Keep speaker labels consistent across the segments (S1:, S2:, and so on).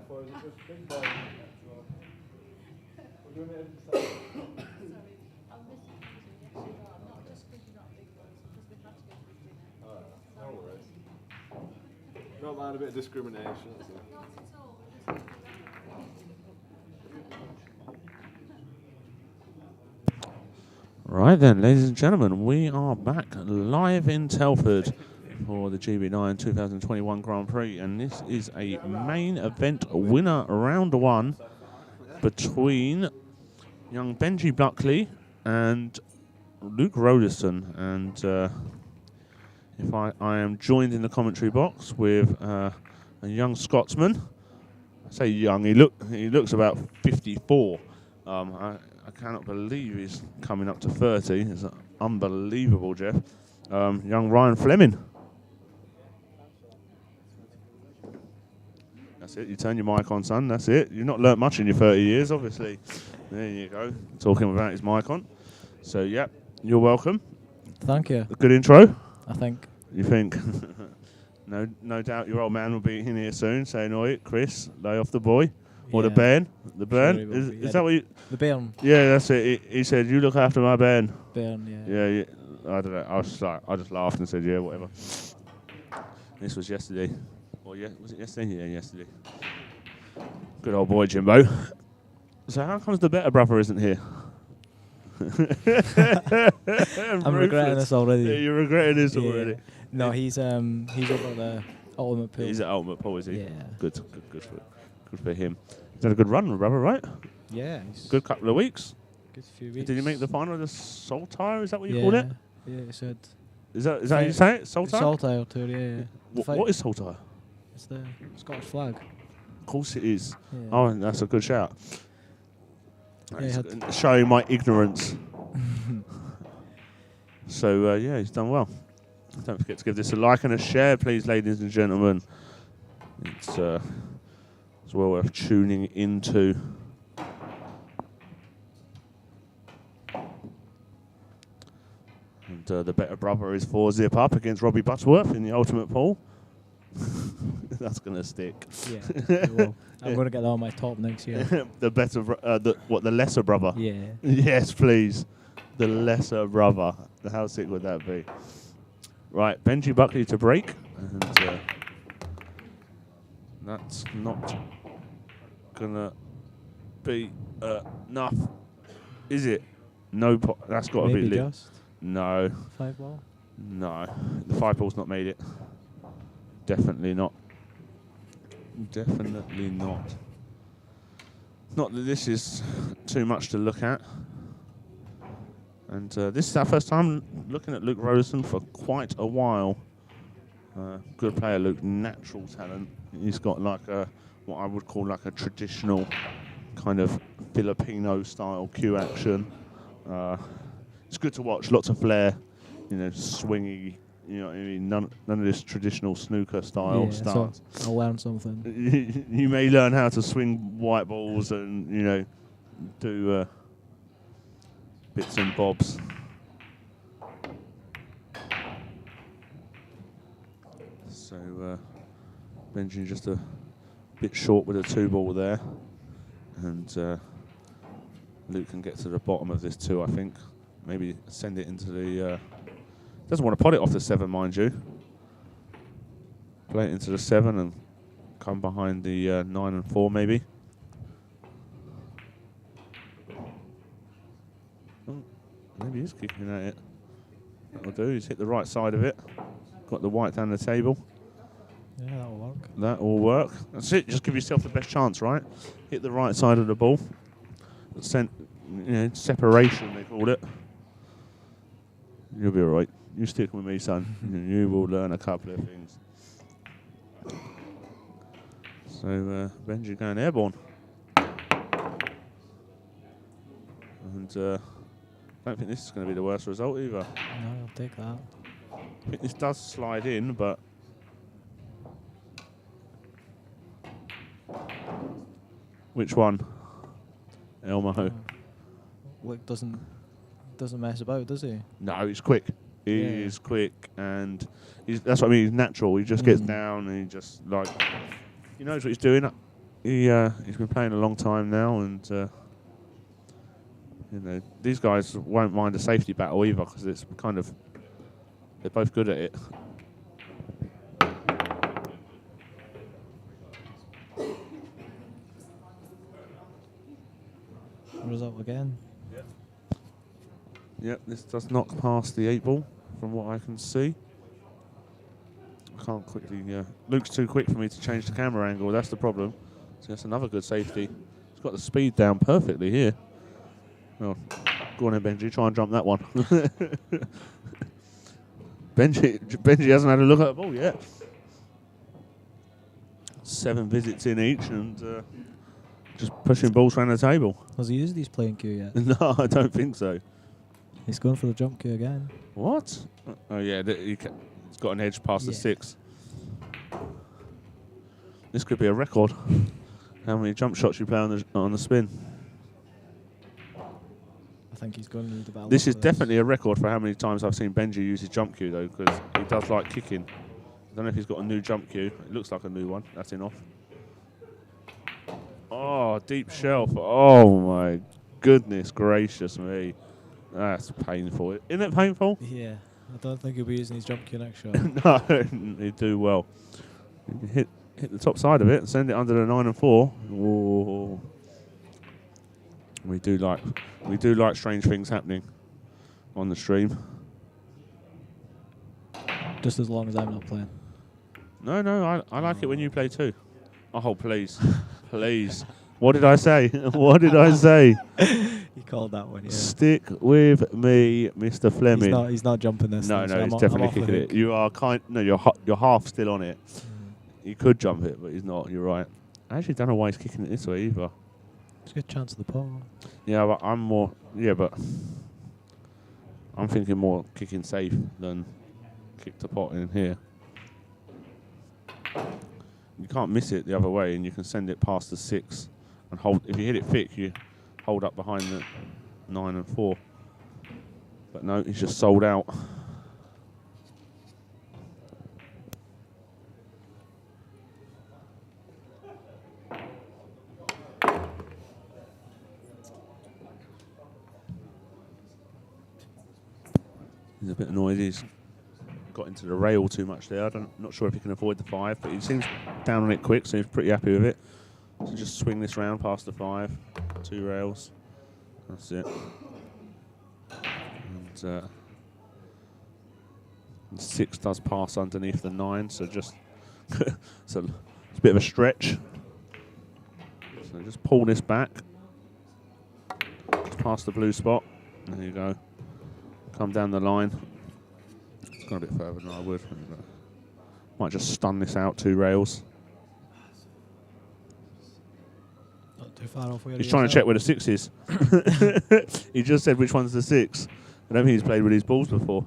S1: or is it just big boy? We're doing it every Saturday.
S2: Sorry, I'm missing you. Yes, you are. Not just because you're not big boys, because we have to go to dinner.
S1: No worries. Not mind a bit of discrimination. That's it.
S2: Not at all. We're just
S3: Right then, ladies and gentlemen, we are back live in Telford for the GB9 2021 Grand Prix, and this is a main event winner round one between young Benji Buckley and Luke Rollison. And if I am joined in the commentary box with a young Scotsman. I say young, he looks about 54. I cannot believe he's coming up to 30. It's unbelievable, Jeff. Young Ryan Fleming. That's it. You turn your mic on, son. That's it. You've not learnt much in your 30 years, obviously. There you go. Talking without his mic on. So, yeah, you're welcome.
S4: Thank you.
S3: A good intro?
S4: I think.
S3: You think? No doubt your old man will be in here soon saying, oi, Chris, lay off the boy. Or the bairn. The bairn?
S4: Sure
S3: Is that what you...
S4: The bairn.
S3: Yeah, that's it. He said, you look after my bairn.
S4: Bairn,
S3: Yeah, I don't know. I just laughed and said, yeah, whatever. This was yesterday. Or was it yesterday? Yeah, yesterday. Good old boy, Jimbo. So how comes the better brother isn't here?
S4: I'm regretting this already.
S3: Yeah, you're regretting this already.
S4: No, he's up at the Ultimate Pool.
S3: He's at Ultimate Pool, is he?
S4: Yeah.
S3: Good for him. He's had a good run, brother, right?
S4: Yeah. He's
S3: Good couple of weeks.
S4: Good few weeks.
S3: Did you make the final of the Saltire? Is that what you call it?
S4: Yeah, it said.
S3: Is that how you say it? Saltire?
S4: Saltire tour, yeah.
S3: What is Saltire?
S4: It's the Scottish flag.
S3: Of course it is.
S4: Yeah.
S3: Oh, that's a good shout.
S4: Yeah,
S3: Showing my ignorance. So, yeah, he's done well. Don't forget to give this a like and a share, please, ladies and gentlemen. It's well worth tuning into. And the better brother is 4-zip up against Robbie Butterworth in the Ultimate Pool. That's going to stick.
S4: Yeah, it will. I'm going to get that on my top next year.
S3: The lesser brother?
S4: Yeah.
S3: Yes, please. The lesser brother. How sick would that be? Right, Benji Buckley to break. And that's not going to be enough, is it? No, that's got to be lit.
S4: Just
S3: No.
S4: 5 ball?
S3: No. The 5 ball's not made it. Definitely not. Definitely not. Not that this is too much to look at. And this is our first time looking at Luke Rollison for quite a while. Good player, Luke. Natural talent. He's got like what I would call like a traditional kind of Filipino style cue action. It's good to watch. Lots of flair. Swingy. You know what I mean? None of this traditional snooker style stuff.
S4: So I'll learn something.
S3: You may learn how to swing white balls and, do bits and bobs. So Benji just a bit short with a 2 ball there. And Luke can get to the bottom of this too, I think. Maybe send it into the... doesn't want to pot it off the 7, mind you. Play it into the 7 and come behind the 9 and 4, maybe. Oh, maybe he's kicking at it. That'll do. He's hit the right side of it. Got the white down the table.
S4: Yeah, that'll work.
S3: That will work. That's it. Just give yourself the best chance, right? Hit the right side of the ball. Separation, they call it. You'll be all right. You stick with me, son. You will learn a couple of things. So, Benji going airborne. And I don't think this is going to be the worst result either.
S4: No, I'll take that.
S3: I think this does slide in, but... Which one? Elmo.
S4: Luke doesn't mess about, does he?
S3: No, he's quick. He's quick, and that's what I mean. He's natural. He just gets down, and he just he knows what he's doing. He's been playing a long time now, and these guys won't mind a safety battle either because it's kind of they're both good at it.
S4: Result again.
S3: Yep, this does not pass the 8 ball from what I can see. I can't quickly. Luke's too quick for me to change the camera angle. That's the problem. So that's another good safety. He's got the speed down perfectly here. Well, go on then, Benji. Try and jump that one. Benji hasn't had a look at the ball yet. 7 visits in each and just pushing balls around the table.
S4: Has he used his playing cue yet?
S3: No, I don't think so.
S4: He's going for the jump cue again.
S3: What? Oh, yeah, he's got an edge past the 6. This could be a record. How many jump shots you play on the spin?
S4: I think he's going to need about.
S3: This is definitely a record for how many times I've seen Benji use his jump cue, though, because he does like kicking. I don't know if he's got a new jump cue. It looks like a new one. That's enough. Oh, deep shelf. Oh, my goodness gracious me. That's painful. Isn't it painful?
S4: Yeah. I don't think he'll be using his jump cue next shot.
S3: No, he'd do well. Hit the top side of it and send it under the 9 and 4. Ooh. We do like strange things happening on the stream.
S4: Just as long as I'm not playing.
S3: No, I like it when you play too. Oh, please. Please. What did I say? What did I say?
S4: He called that one, yeah.
S3: Stick with me, Mr. Fleming.
S4: He's not jumping this.
S3: No,
S4: so
S3: he's definitely kicking it. You are you're half still on it. He could jump it, but he's not. You're right. I actually don't know why he's kicking it this way either.
S4: It's a good chance of the pot.
S3: Yeah, but I'm more. Yeah, but I'm thinking more kicking safe than kick the pot in here. You can't miss it the other way, and you can send it past the 6 and hold. If you hit it thick, you hold up behind the 9 and 4. But no, he's just sold out. He's a bit annoyed. He's got into the rail too much there. I'm not sure if he can avoid the 5, but he seems down on it quick, so he's pretty happy with it. So just swing this round past the 5, 2 rails. That's it. And 6 does pass underneath the 9, so just so it's a bit of a stretch. So just pull this back past the blue spot. There you go. Come down the line. It's gone a bit further than I would. Might just stun this out 2 rails.
S4: Not too far off.
S3: He's trying to check where the 6 is. He just said which one's the 6. I don't think he's played with his balls before.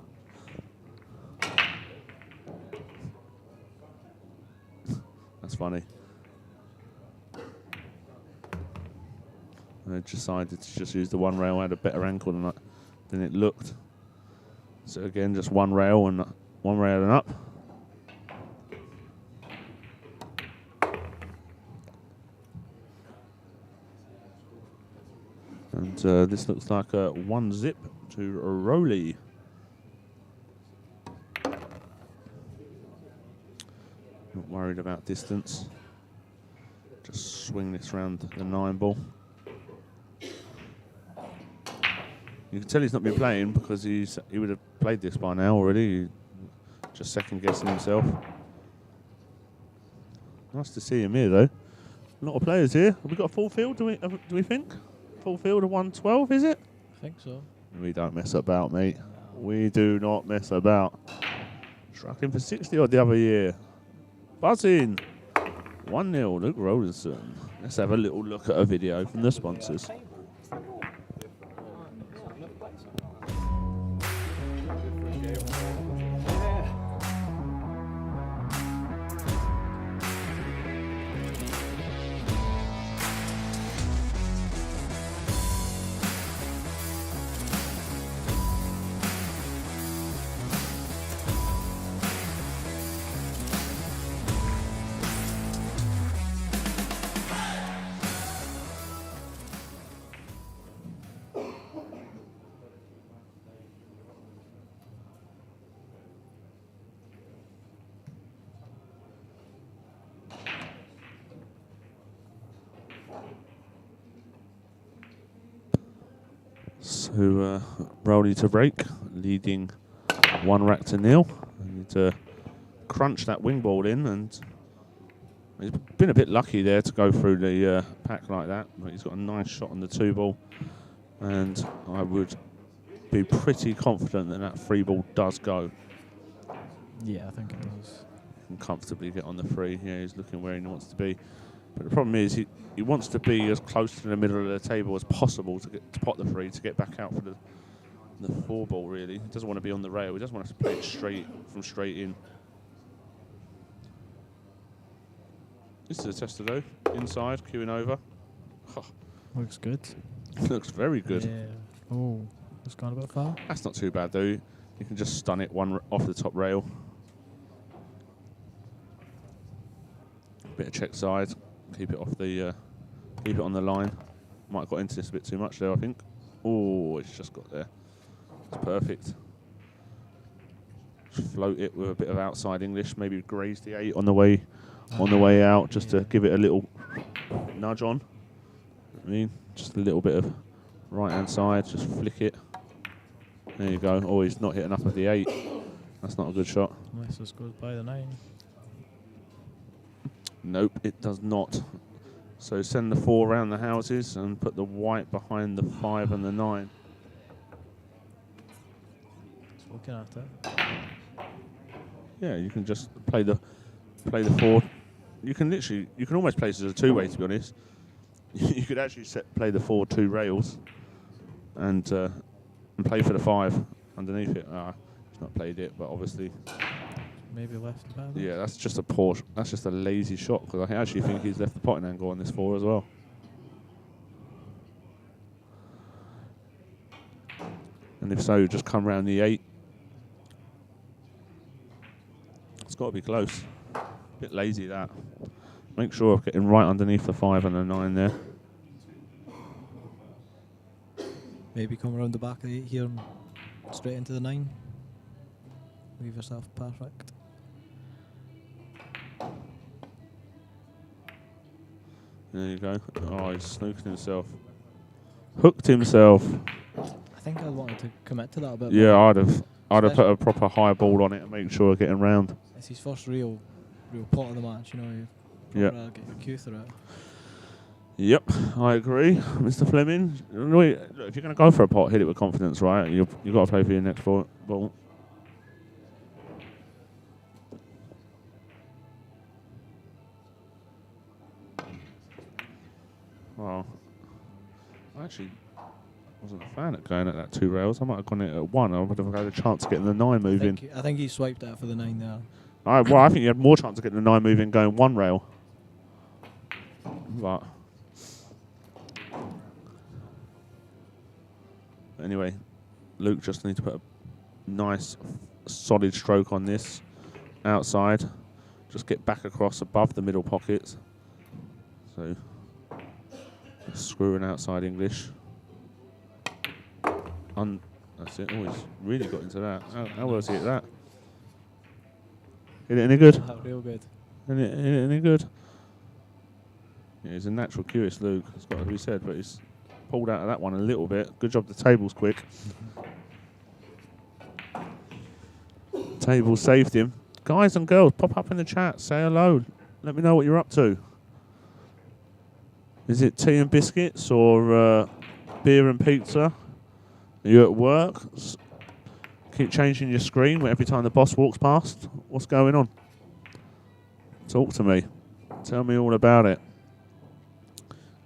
S3: That's funny. I decided to just use the 1 rail. I had a better ankle than it looked. So again, just 1 rail and 1 rail and up. And this looks like a 1 zip to Rolly. Not worried about distance. Just swing this round the 9 ball. You can tell he's not been playing because he would have played this by now already. Just second guessing himself. Nice to see him here though. A lot of players here. Have we got a full field? Do we think? Full field of 112, is it?
S4: I think so.
S3: We don't mess about, mate. No. We do not mess about. Struck him for 60 odd the other year. Buzzing. 1-0, Luke Rollison. Let's have a little look at a video from the sponsors. So Rolly to break, leading 1 rack to 0. I need to crunch that wing ball in, and he's been a bit lucky there to go through the pack like that. But he's got a nice shot on the 2 ball, and I would be pretty confident that that 3 ball does go.
S4: Yeah, I think it does.
S3: Can comfortably get on the 3. Yeah, he's looking where he wants to be. But the problem is he wants to be as close to the middle of the table as possible to pot the 3 to get back out for the 4 ball. Really, he doesn't want to be on the rail. He doesn't want to play it straight in. This is a tester though. Inside, queuing over.
S4: Looks good.
S3: Looks very good.
S4: Yeah. Oh, it's gone a bit far.
S3: That's not too bad though. You can just stun it off the top rail. Bit of check side. Keep it on the line. Might have got into this a bit too much there, I think. Oh, it's just got there. It's perfect. Just float it with a bit of outside English. Maybe graze the 8 on the way out, just to give it a little nudge on. I mean, just a little bit of right hand side. Just flick it. There you go. Oh, he's not hit enough of the 8. That's not a good shot.
S4: Unless this goes by the 9.
S3: Nope, it does not. So send the 4 around the houses and put the white behind the 5 and the 9.
S4: Just looking at it.
S3: Yeah, you can just play the 4. You can almost play this as a 2-way, to be honest. You could actually play the 4 2 rails and play for the 5 underneath it. He's not played it, but obviously.
S4: Maybe left the paddle.
S3: Yeah, that's just a lazy shot, because I actually think he's left the potting angle on this 4 as well. And if so, just come round the 8. It's got to be close. A bit lazy that. Make sure of getting right underneath the 5 and the 9 there.
S4: Maybe come around the back of the 8 here and straight into the 9. Leave yourself perfect.
S3: There you go. Oh, he's snooking himself. Hooked himself.
S4: I think I wanted to commit to that a bit.
S3: Yeah,
S4: more.
S3: I'd have put a proper high ball on it and make sure of getting round.
S4: It's his first real pot of the match, you know.
S3: Yeah.
S4: Get your cue through it.
S3: Yep, I agree, Mr. Fleming. Look, if you're going to go for a pot, hit it with confidence, right? You've got to play for your next ball. Well, I actually wasn't a fan of going at that 2 rails. I might have gone it at 1. I would have had a chance of getting the 9 moving.
S4: I think he swiped it for the 9 there.
S3: I think you had more chance of getting the 9 moving going 1 rail. But anyway, Luke just needs to put a nice solid stroke on this outside. Just get back across above the middle pockets. So screw an outside English. That's it. Oh, he's really got into that. How well has he hit that? Hit it any good?
S4: Real good.
S3: Hit it any good? Yeah, he's a natural curious Luke, it's got to be said, but he's pulled out of that one a little bit. Good job the table's quick. Table saved him. Guys and girls, pop up in the chat, say hello. Let me know what you're up to. Is it tea and biscuits or beer and pizza? Are you at work? Keep changing your screen every time the boss walks past? What's going on? Talk to me. Tell me all about it.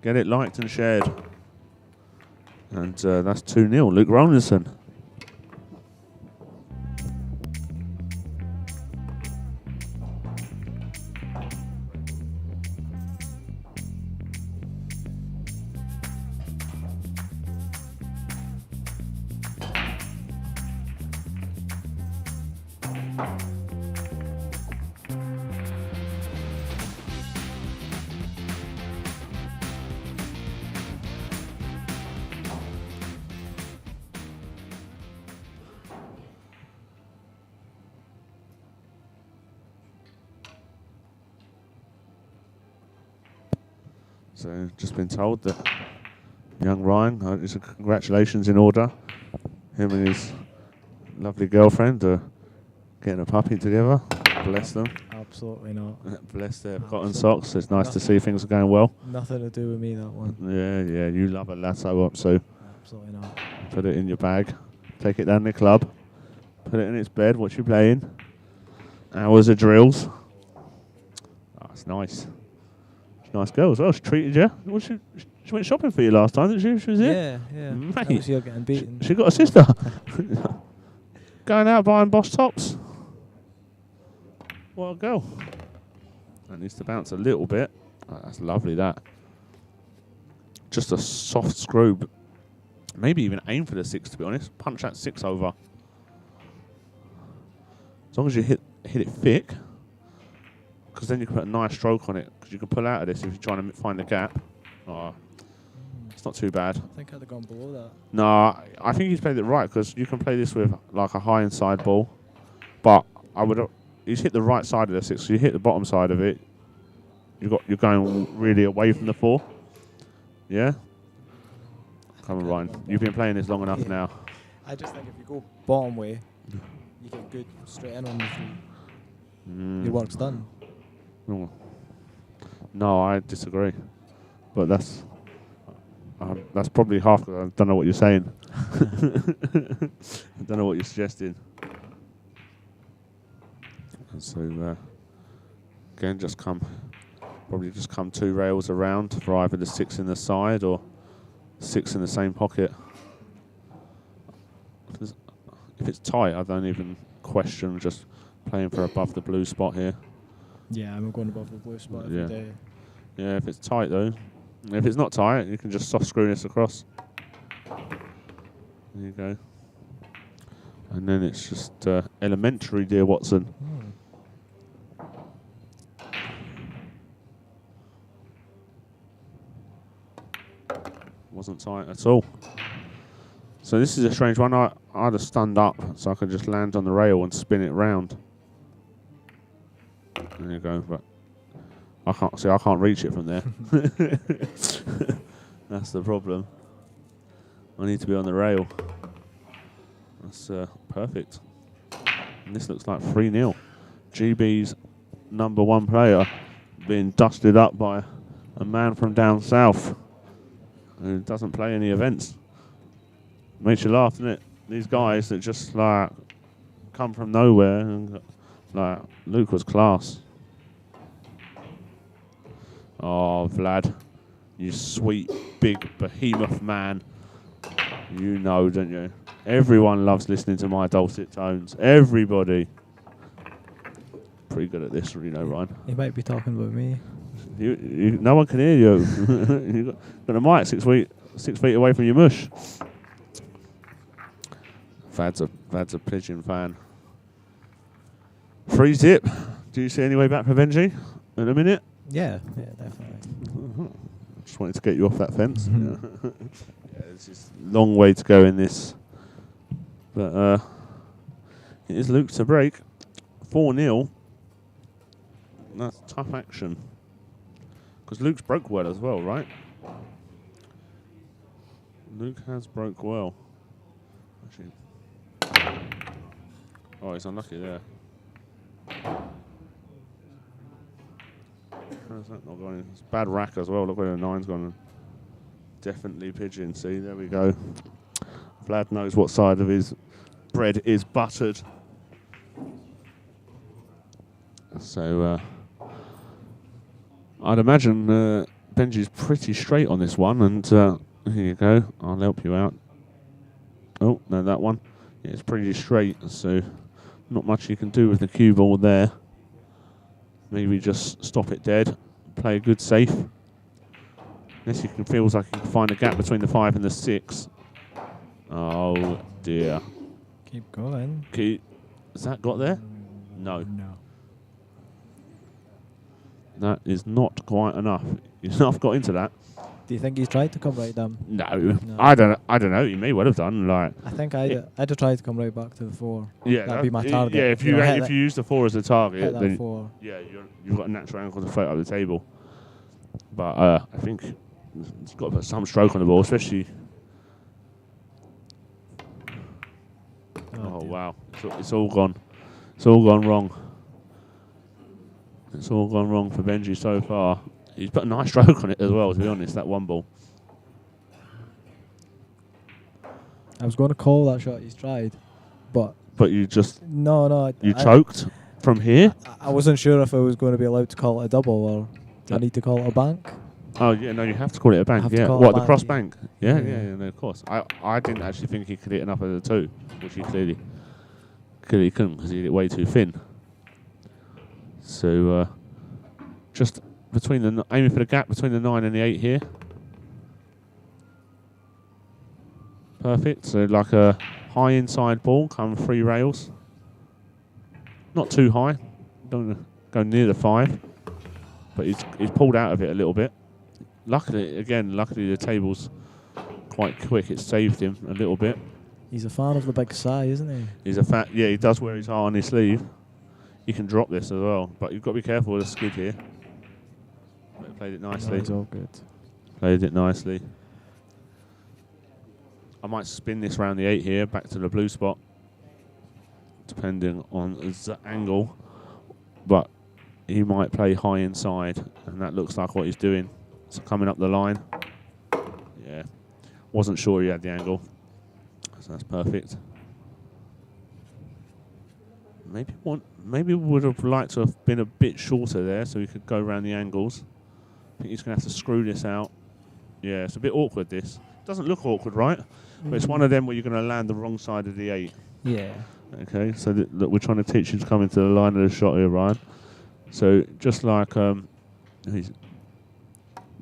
S3: Get it liked and shared. And that's 2-0. Luke Rollison. So just been told that young Ryan, congratulations in order. Him and his lovely girlfriend are getting a puppy together. Bless them.
S4: Absolutely not.
S3: Bless their cotton socks. It's nice to see things are going well.
S4: Nothing to do with me, that one.
S3: Yeah, you love a lasso up, so
S4: Absolutely not.
S3: put it in your bag. Take it down the club. Put it in its bed. What you playing? Hours of drills. Oh, it's nice. She's a nice girl as well. She treated you. Well, she went shopping for you last time, didn't she? She was here.
S4: Yeah.
S3: Mate.
S4: That was you getting beaten.
S3: She got a sister. Going out buying Boss tops. What a girl. That needs to bounce a little bit. Oh, that's lovely, that. Just a soft screw. Maybe even aim for the 6, to be honest. Punch that 6 over. As long as you hit it thick. Because then you can put a nice stroke on it. Because you can pull out of this if you're trying to find the gap. Oh, it's not too bad.
S4: I think I'd have gone below that.
S3: No, I think he's played it right. Because you can play this with like a high inside ball. But I would... He's hit the right side of the 6, so you hit the bottom side of it. You're going really away from the 4. Yeah? Come on, Ryan. You've been playing this long enough now.
S4: I just think if you go bottom way, you get good straight in on the 3. Your work's done.
S3: No, I disagree. But that's probably half because I don't know what you're saying. I don't know what you're suggesting. So again, probably just come 2 rails around for either the 6 in the side or 6 in the same pocket. If it's tight, I don't even question just playing for above the blue spot here.
S4: Yeah, I'm going above the blue spot every day.
S3: Yeah, if it's tight though. If it's not tight, you can just soft screw this across. There you go. And then it's just elementary, dear Watson. Wasn't tight at all. So this is a strange one. I'd have stunned up so I could just land on the rail and spin it round. There you go. But I can't reach it from there. That's the problem. I need to be on the rail. That's perfect. And this looks like 3-0. GB's number 1 player being dusted up by a man from down south who doesn't play any events. Makes you laugh, doesn't it? These guys that just like come from nowhere, and like Luke was class. Oh, Vlad, you sweet big behemoth man. You know, don't you? Everyone loves listening to my dulcet tones. Everybody. Pretty good at this, you know, Ryan.
S4: He might be talking about me.
S3: No one can hear you. You've got a mic 6 feet away from your mush. Vad's a pigeon fan. Free tip. Do you see any way back for Benji in a minute?
S4: Yeah, definitely.
S3: Just wanted to get you off that fence. Yeah, it's just a long way to go in this. But it is Luke to break. 4-0. That's tough action. Because Luke's broke well as well, right? Luke has broke well. Actually. Oh, he's unlucky there. How's that not going? It's bad rack as well. Look where the 9's gone. Definitely pigeon. See, there we go. Vlad knows what side of his bread is buttered. So, I'd imagine Benji's pretty straight on this one, and here you go. I'll help you out. Oh, no, that one. Yeah, it's pretty straight, so not much you can do with the cue ball there. Maybe just stop it dead, play a good safe. Unless you can feels like you can find a gap between the 5 and the 6. Oh dear.
S4: Keep going.
S3: Has that got there? No.
S4: No.
S3: That is not quite enough. I've got into that.
S4: Do you think he's tried to come right down?
S3: No. I don't know. He may well have done. Like,
S4: I think I'd have tried to come right back to the 4.
S3: Yeah,
S4: that'd be my target.
S3: Yeah, if you use the 4 as a target,
S4: hit that
S3: then
S4: 4.
S3: yeah, you've got a natural angle to float up the table. But I think it's got to put some stroke on the ball, especially. Oh
S4: dear.
S3: wow, it's all gone. It's all gone wrong. It's all gone wrong for Benji so far. He's put a nice stroke on it as well, to be honest, that one ball.
S4: I was going to call that shot he's tried, but
S3: You just,
S4: no.
S3: you choked from here?
S4: I wasn't sure if I was going to be allowed to call it a double or do I need to call it a bank?
S3: Oh, yeah, no, you have to call it a bank,
S4: Have to
S3: yeah.
S4: call it
S3: What,
S4: a
S3: the
S4: bank,
S3: cross
S4: yeah.
S3: bank? Yeah,
S4: Yeah.
S3: no, of course. I didn't actually think he could hit enough of the two, which he clearly couldn't because he hit it way too thin. So, just between aiming for the gap between the 9 and the 8 here. Perfect. So like a high inside ball, come 3 rails. Not too high. Don't go near the 5. But he's pulled out of it a little bit. Luckily the table's quite quick. It saved him a little bit.
S4: He's a fan of the big side, isn't he?
S3: He's a yeah, he does wear his heart on his sleeve. You can drop this as well, but you've got to be careful with the skid here. But played it nicely.
S4: It's all good.
S3: Played it nicely. I might spin this round the 8 here, back to the blue spot, depending on the angle. But he might play high inside, and that looks like what he's doing. So coming up the line. Yeah. Wasn't sure he had the angle. So that's perfect. Maybe would have liked to have been a bit shorter there so he could go around the angles. I think he's going to have to screw this out. Yeah, it's a bit awkward, this. Doesn't look awkward, right? But it's one of them where you're going to land the wrong side of the 8.
S4: Yeah.
S3: Okay, so look, we're trying to teach you to come into the line of the shot here, Ryan. So just like he's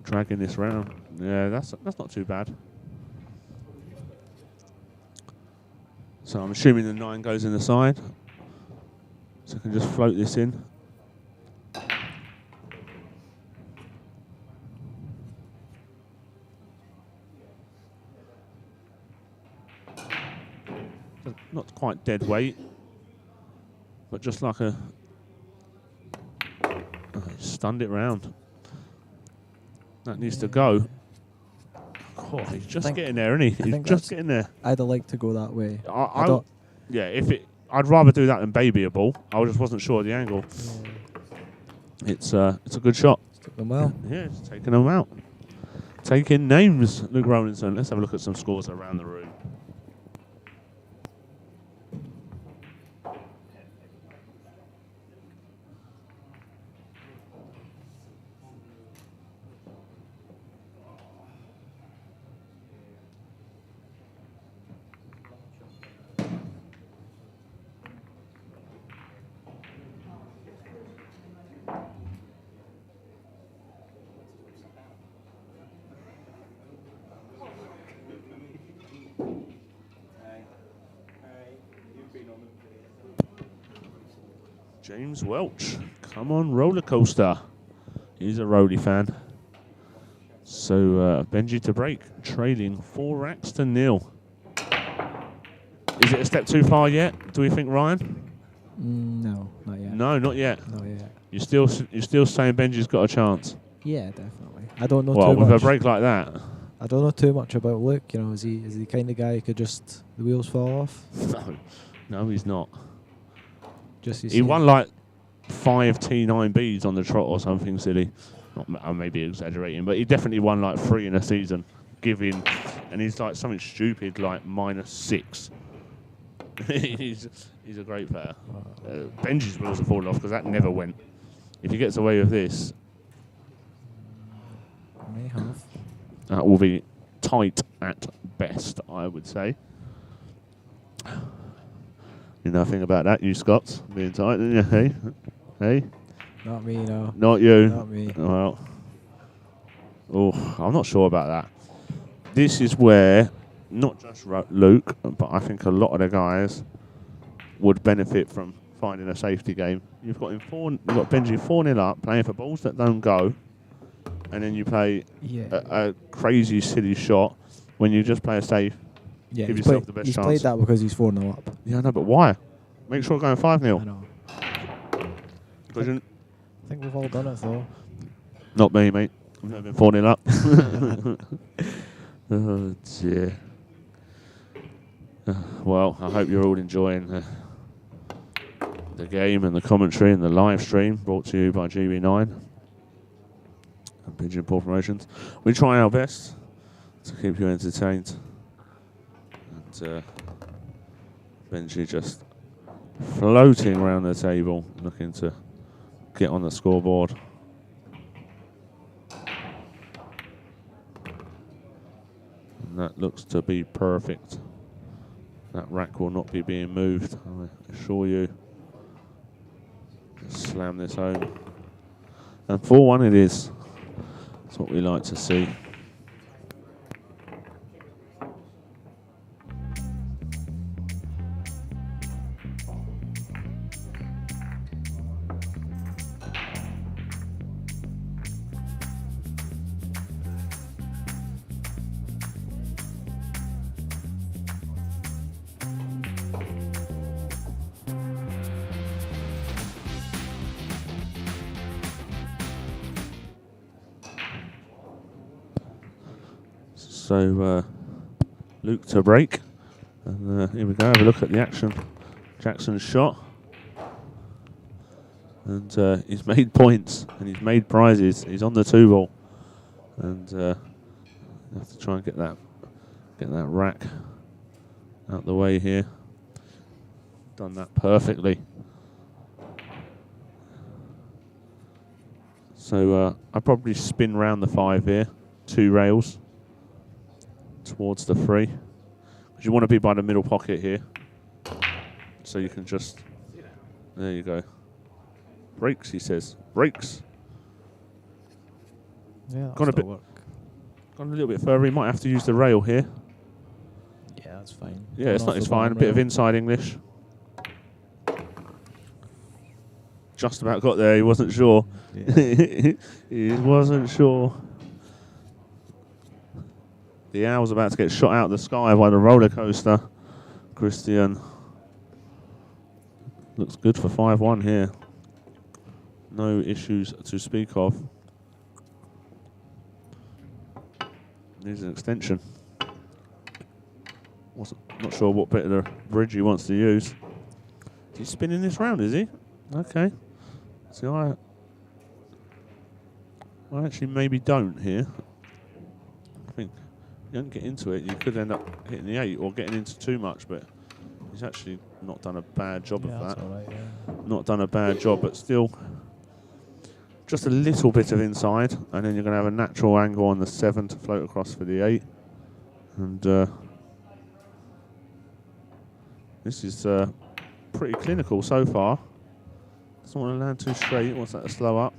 S3: dragging this round. Yeah, that's not too bad. So I'm assuming the 9 goes in the side. So I can just float this in. Not quite dead weight, but just like a stunned it round. That needs to go. Oh, he's just getting there, isn't he? He's just getting there.
S4: I'd have liked to go that way.
S3: I don't. Yeah, I'd rather do that than baby a ball. I just wasn't sure of the angle.
S4: Yeah.
S3: It's a good shot.
S4: Took them well.
S3: Yeah, it's taking them out. Taking names, Luke Rollison. Let's have a look at some scores around the room. James Welch, come on, roller coaster. He's a Rolly fan. So Benji to break, trailing 4 racks to 0. Is it a step too far yet? Do we think, Ryan?
S4: No, not yet.
S3: No, not yet.
S4: Not yet.
S3: You're still saying Benji's got a chance.
S4: Yeah, definitely. I don't know
S3: Well,
S4: too
S3: with
S4: much.
S3: a break like that.
S4: I don't know too much about Luke. You know, is he the kind of guy who could just the wheels fall off?
S3: No, he's not.
S4: Just
S3: He won like 5 T9Bs on the trot or something silly. I may be exaggerating, but he definitely won like 3 in a season. And he's like something stupid like -6. he's a great player. Benji's wheels have fallen off because that never went. If he gets away with this,
S4: May have.
S3: that will be tight at best, I would say. You know nothing about that, you Scots, being tight, didn't you? Hey? Hey?
S4: Not me, no.
S3: Not you.
S4: Not me.
S3: Well, I'm not sure about that. This is where, not just Luke, but I think a lot of the guys would benefit from finding a safety game. You've got Benji 4-0 up, playing for balls that don't go, and then you play a crazy, silly shot when you just play a safe.
S4: Yeah,
S3: Give yourself the best
S4: he's
S3: chance.
S4: played that because he's 4-0 up.
S3: Yeah, I know, but why? Make sure going 5-0.
S4: I know.
S3: Because
S4: I think we've all done it though.
S3: not me, mate. We've never been 4-0 up. Oh dear. Well, I hope you're all enjoying the game and the commentary and the live stream brought to you by GB9 and Pigeon Paw Promotions. We try our best to keep you entertained. And Benji just floating around the table, looking to get on the scoreboard. And that looks to be perfect. That rack will not be being moved, I assure you. Just slam this home. And 4-1 it is. That's what we like to see. So Luke to break, and here we go. Have a look at the action. Jackson's shot, and he's made points and he's made prizes. He's on the 2-ball, and have to try and get that rack out the way here. Done that perfectly. So I probably spin round the 5 here, 2 rails. Towards the 3, because you want to be by the middle pocket here, so you can just, there you go. Breaks, he says. Breaks.
S4: Yeah,
S3: Gone a little bit further. He might have to use the rail here.
S4: Yeah, that's fine.
S3: Yeah, it's fine. A bit of inside English. Just about got there. He wasn't sure.
S4: Yeah.
S3: He wasn't sure. The owl's about to get shot out of the sky by the roller coaster. Christian looks good for 5-1 here. No issues to speak of. Needs an extension. Not sure what bit of the bridge he wants to use. He's spinning this round, is he? Okay. See, I actually maybe don't here. I think you don't get into it, you could end up hitting the 8 or getting into too much, but he's actually not done a bad job of that.
S4: That's all right, yeah.
S3: Not done a bad job, but still just a little bit of inside, and then you're going to have a natural angle on the 7 to float across for the 8. And this is pretty clinical so far. Doesn't want to land too straight, wants that to slow up.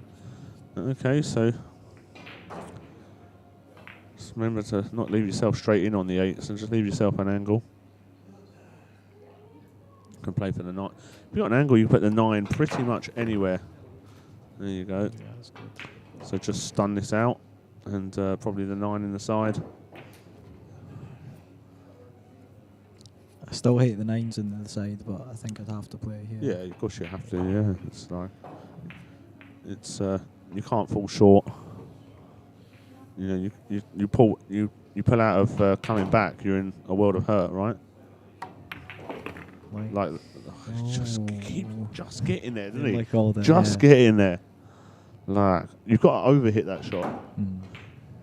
S3: Okay, so just remember to not leave yourself straight in on the 8, so just leave yourself an angle. You can play for the 9. If you've got an angle, you can put the 9 pretty much anywhere. There you go.
S4: Yeah, that's good.
S3: So just stun this out, and probably the 9 in the side.
S4: I still hate the 9s in the side, but I think I'd have to play here.
S3: Yeah, of course you have to. Yeah, it's like you can't fall short. You know, you pull out of coming back, you're in a world of hurt, right? Like just get in there, didn't he?
S4: Like all that,
S3: just
S4: yeah.
S3: get in there. Like you've got to overhit that shot.
S4: Mm.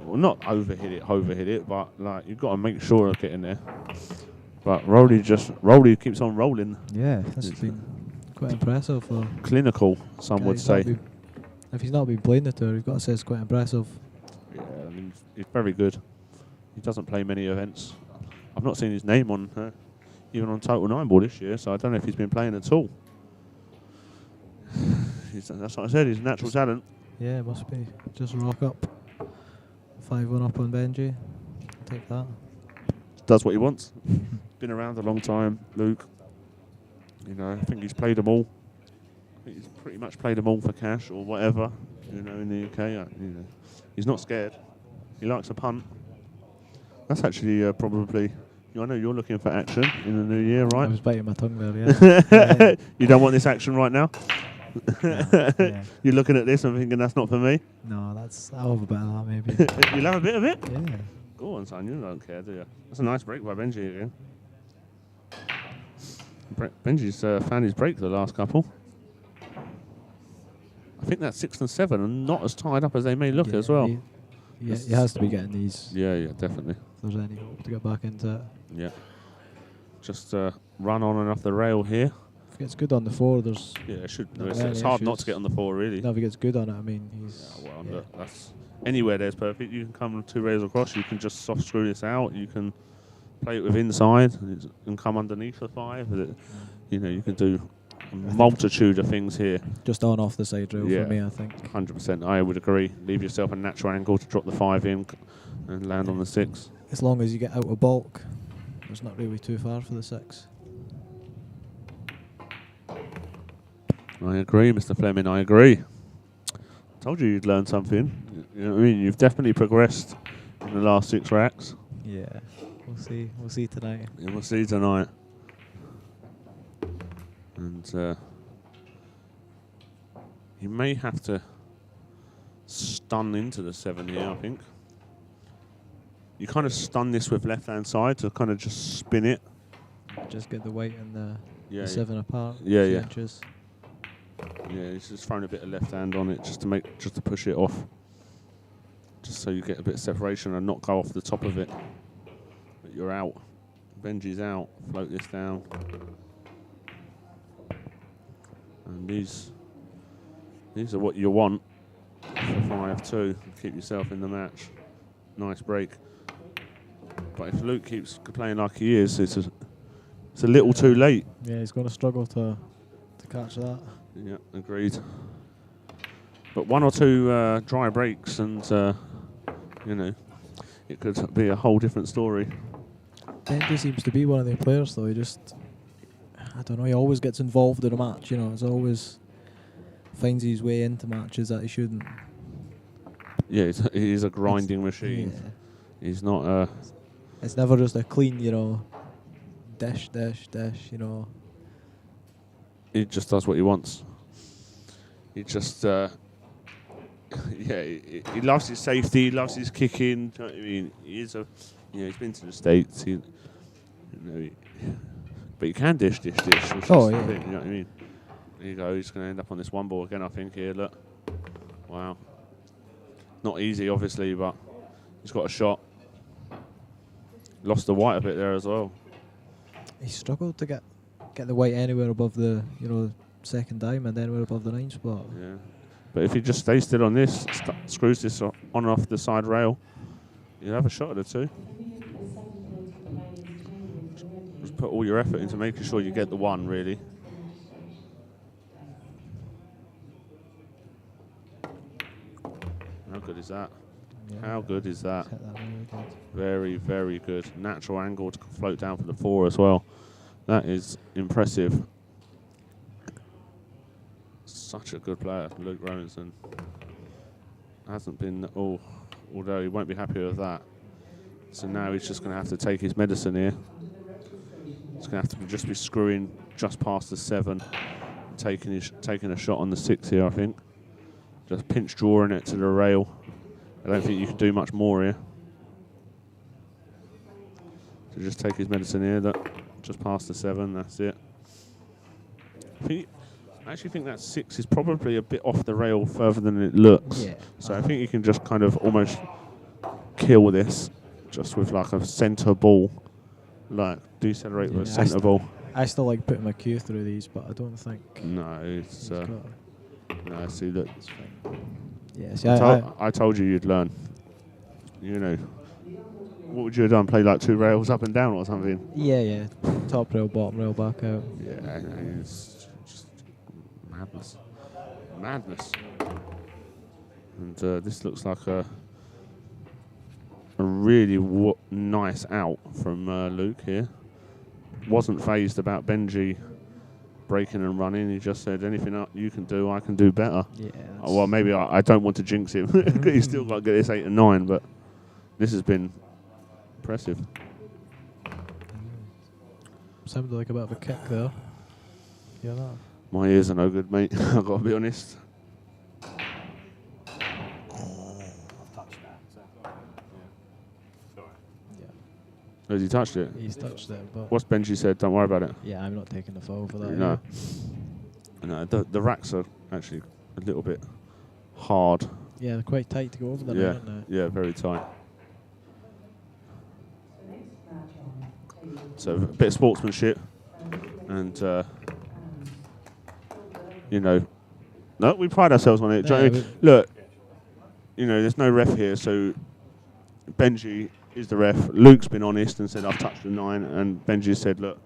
S3: Well, not overhit it, but like you've got to make sure of getting there. But Rolly keeps on rolling.
S4: Yeah, that's been quite impressive for
S3: clinical, some would say.
S4: If he's not been playing the tour, you've got to say it's quite impressive.
S3: Yeah, I mean, he's very good. He doesn't play many events. I've not seen his name on even on Total 9 Ball this year, so I don't know if he's been playing at all. That's what I said, he's a natural talent.
S4: Yeah, it must be. Just rock up. 5-1 up on Benji. Take that.
S3: Does what he wants. Been around a long time, Luke. You know, I think he's played them all. I think he's pretty much played them all for cash or whatever. You know, in the UK, you know, he's not scared. He likes a punt. That's actually probably. I know you're looking for action in the new year, right?
S4: I was biting my tongue there, yeah.
S3: You don't want this action right now?
S4: Yeah.
S3: You're looking at this and thinking that's not for me.
S4: No, I'll have a bit of that maybe.
S3: You'll have a bit of it?
S4: Yeah.
S3: Go on, son, you don't care, do you? That's a nice break by Benji again. Benji's found his break the last couple. I think that 6 and 7 are not as tied up as they may look as well.
S4: He has to be getting these.
S3: Yeah, definitely.
S4: If there's any hope to get back into it.
S3: Yeah. Just run on and off the rail here.
S4: If he gets good on the 4, there's.
S3: Yeah, it should.
S4: Not
S3: It's
S4: many
S3: hard not
S4: issues.
S3: to get on the 4, really.
S4: No, if he gets good on it, I mean, he's.
S3: Yeah, well, look, that's anywhere there's perfect. You can come 2 rails across. You can just soft screw this out. You can play it with inside and come underneath the 5. You know, you can do a multitude of things here.
S4: Just on off the side rail
S3: Yeah.
S4: for me, I think.
S3: 100%. I would agree. Leave yourself a natural angle to drop the 5 in and land on the 6.
S4: As long as you get out of bulk, it's not really too far for the 6.
S3: I agree, Mr. Fleming. I agree. Told you you'd learn something. You know what I mean? You've definitely progressed in the last 6 racks.
S4: Yeah. We'll see. We'll see tonight.
S3: Yeah, we'll see tonight. And you may have to stun into the 7 here, I think. You kind of stun this with left-hand side to kind of just spin it.
S4: Just get the weight and the
S3: Yeah,
S4: 7 apart.
S3: Yeah,
S4: 2
S3: yeah.
S4: inches.
S3: Yeah, he's just throwing a bit of left hand on it just to push it off. Just so you get a bit of separation and not go off the top of it. But you're out. Benji's out. Float this down. And these are what you want for 5-2. Keep yourself in the match. Nice break. But if Luke keeps playing like he is, it's a little too late.
S4: Yeah, he's going to struggle to catch that.
S3: Yeah, agreed. But 1 or 2 dry breaks and, you know, it could be a whole different story.
S4: Benji seems to be one of the players, though. He just, I don't know, he always gets involved in a match, you know. He's always finds his way into matches that he shouldn't.
S3: Yeah, he's a grinding machine.
S4: Yeah.
S3: He's not
S4: It's never just a clean, you know, dash, you know.
S3: he just does what he wants. He just, yeah, he loves his safety, he loves his kicking. Do you know what I mean? He is he's been to the States. But he can dish. Which is the thing, you know what I mean? There you go, he's going to end up on this 1 ball again, I think, here, look. Wow. Not easy, obviously, but he's got a shot. Lost the white a bit there as well.
S4: He struggled to get the white anywhere above the, you know, second diamond, anywhere above the 9 spot.
S3: Yeah. But if he just stays still on this, screws this on and off the side rail, you'll have a shot at the 2. Just put all your effort into making sure you get the 1, really. How good is that?
S4: Yeah.
S3: How good is that?
S4: Hit that really good.
S3: Very, very good. Natural angle to float down for the 4 as well. That is impressive. Such a good player, Luke Rollison. Hasn't been, although he won't be happy with that. So now he's just going to have to take his medicine here. He's going to have to just be screwing just past the 7. Taking a shot on the 6 here, I think. Just pinch drawing it to the rail. I don't think you can do much more here. So just take his medicine here, just past the 7, that's it. I actually think that 6 is probably a bit off the rail further than it looks.
S4: Yeah.
S3: So I think you can just kind of almost kill this just with like a centre ball. Like decelerate with a centre ball.
S4: I still like putting my cue through these, but I don't think.
S3: No, it's no, see that.
S4: It's fine. Yeah, see,
S3: I told you you'd learn. You know. What would you have done? Play like 2 rails up and down or something?
S4: yeah. Top rail, bottom rail, back out.
S3: Yeah, it's just madness. Madness. And this looks like a really nice out from Luke here. Wasn't phased about Benji breaking and running. He just said, anything you can do, I can do better.
S4: Yeah.
S3: Well, maybe I don't want to jinx him. He's still got to get this 8 and 9, but this has been impressive.
S4: Sounded like a bit of a kick there. Yeah, that.
S3: My ears are no good, mate. I've got to be honest.
S1: I've touched that. So. Yeah. Sorry.
S4: Yeah,
S3: Has he touched it?
S4: he's touched it, but
S3: What's Benji said? Don't worry about it.
S4: yeah, I'm not taking the foul for that.
S3: No. No, the racks are actually a little bit hard.
S4: Yeah, they're quite tight to go over the net,
S3: Yeah,
S4: aren't they?
S3: yeah, very tight. So a bit of sportsmanship, and you know, no, we pride ourselves on it. Do you know what I mean? Look, you know, there's no ref here, so Benji is the ref. Luke's been honest and said I've touched the 9, and Benji said, look,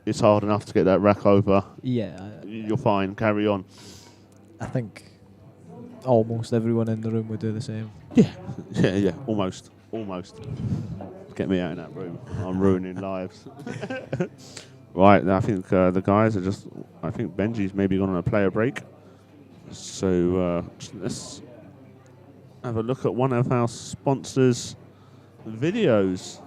S3: it's hard enough to get that rack over.
S4: Yeah,
S3: You're fine. Carry on.
S4: I think almost everyone in the room would do the same.
S3: Yeah. Almost. Get me out of that room. I'm ruining lives. Right, I think the guys are just. I think Benji's maybe gone on a player break. So let's have a look at one of our sponsors' videos.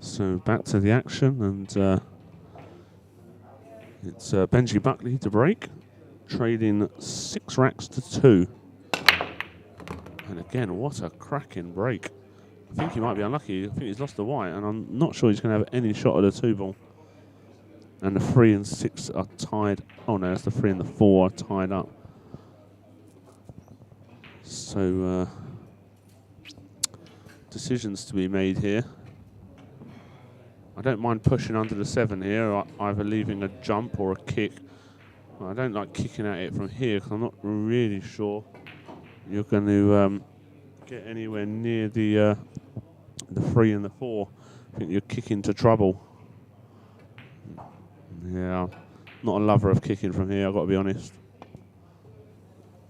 S3: So back to the action, and it's Benji Buckley to break, trading 6 racks to 2. And again, what a cracking break. I think he might be unlucky. I think he's lost the white, and I'm not sure he's going to have any shot at the 2 ball. And the 3 and 6 are tied. Oh no, it's the 3 and the 4 are tied up. So decisions to be made here. I don't mind pushing under the 7 here, either leaving a jump or a kick. I don't like kicking at it from here because I'm not really sure you're going to get anywhere near the 3 and the 4. I think you're kicking to trouble. Yeah, not a lover of kicking from here, I've got to be honest.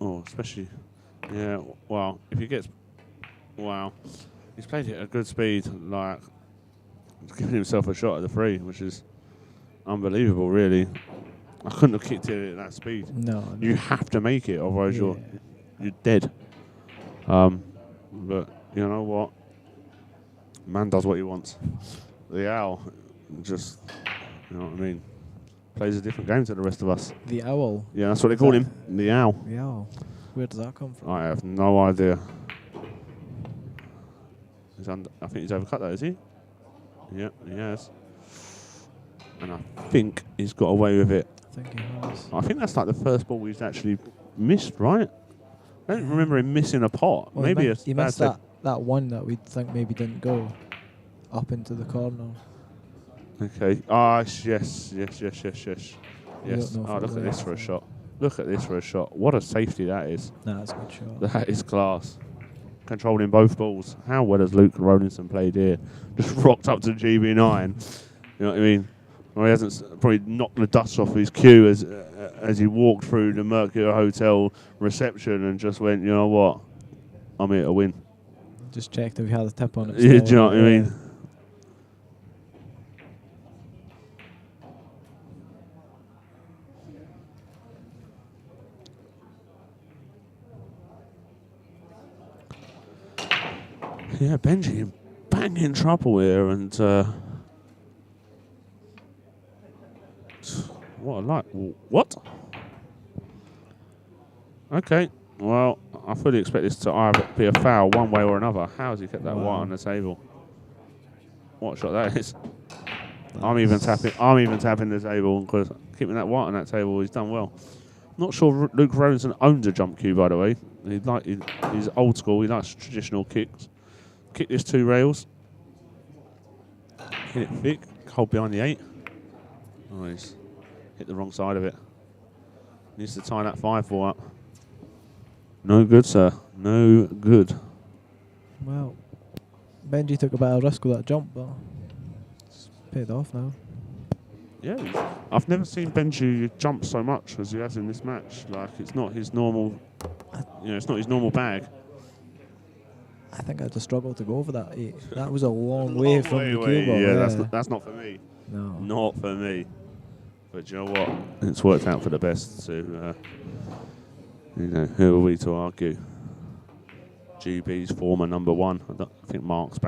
S3: Oh, especially, yeah, well, if he gets, wow, he's played it at a good speed, like, giving himself a shot at the 3, which is unbelievable, really. I couldn't have kicked it at that speed.
S4: No.
S3: You have to make it, otherwise you're dead. But you know what? Man does what he wants. The owl just, you know what I mean, plays a different game to the rest of us.
S4: The owl?
S3: Yeah, that's what they call him. The owl.
S4: The owl. Where does that come from?
S3: I have no idea. I think he's overcut that, is he? Yep, he has. And I think he's got away with it.
S4: I think he has.
S3: I think that's like the first ball he's actually missed, right? I don't remember him missing a pot.
S4: Well,
S3: maybe
S4: he missed that one that we'd think maybe didn't go up into the corner.
S3: Okay. Ah, yes. Yes.
S4: Oh,
S3: Look at this for a shot. Look at this for a shot. What a safety that is.
S4: Nah, that's a good shot.
S3: That is class. controlling both balls. How well has Luke Rollison played here? Just rocked up to GB9. You know what I mean? Well, he hasn't probably knocked the dust off his cue as he walked through the Mercury Hotel reception and just went, you know what? I'm here to win.
S4: Just checked if he had a tip on it.
S3: Yeah, do you know what I mean? Yeah, Benji in banging trouble here, and what? Okay, well, I fully expect this to either be a foul one way or another. How has he kept that white on the table? What a shot that is! I'm even tapping the table because keeping that white on that table, he's done well. Not sure Luke Rollison owns a jump cue, by the way. He's old school. He likes traditional kicks. Kick this 2 rails. Hit it thick. Hold behind the 8. Oh, he's hit the wrong side of it. Needs to tie that 5-4 up. No good, sir. No good.
S4: Well, Benji took a bit of risk with that jump, but it's paid off now.
S3: Yeah, I've never seen Benji jump so much as he has in this match. Like, it's not his normal, it's not his normal bag.
S4: I think I'd have struggled to go over that 8. That was a long way from the cue ball.
S3: Yeah, that's not for me.
S4: No.
S3: Not for me. But you know what? It's worked out for the best. So, who are we to argue? GB's former number 1. I think Mark's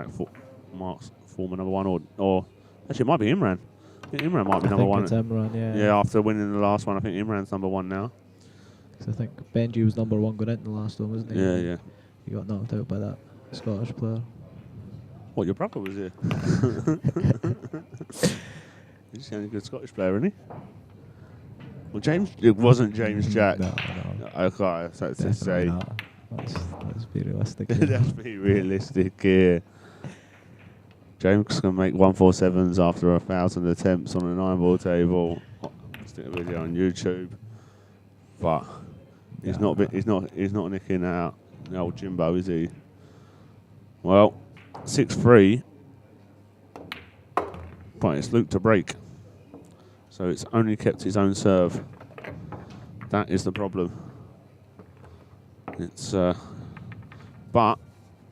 S3: former number 1, or actually it might be Imran. I think Imran might be number 1.
S4: It's Imran, yeah.
S3: Yeah, after winning the last one, I think Imran's number 1 now.
S4: Because I think Benji was number 1 going into the last one, wasn't he?
S3: Yeah, yeah.
S4: He got knocked out by that Scottish player.
S3: What, your brother was here? He's the only good Scottish player, isn't he? Well, it wasn't James Jack.
S4: No.
S3: Okay, so to say.
S4: Not. Let's be realistic.
S3: Let's be realistic here. James can make 147s after 1,000 attempts on a 9-ball table. Stick a video on YouTube, but he's not nicking out the old Jimbo, is he? Well, 6-3, but it's Luke to break, so it's only kept his own serve. That is the problem. It's but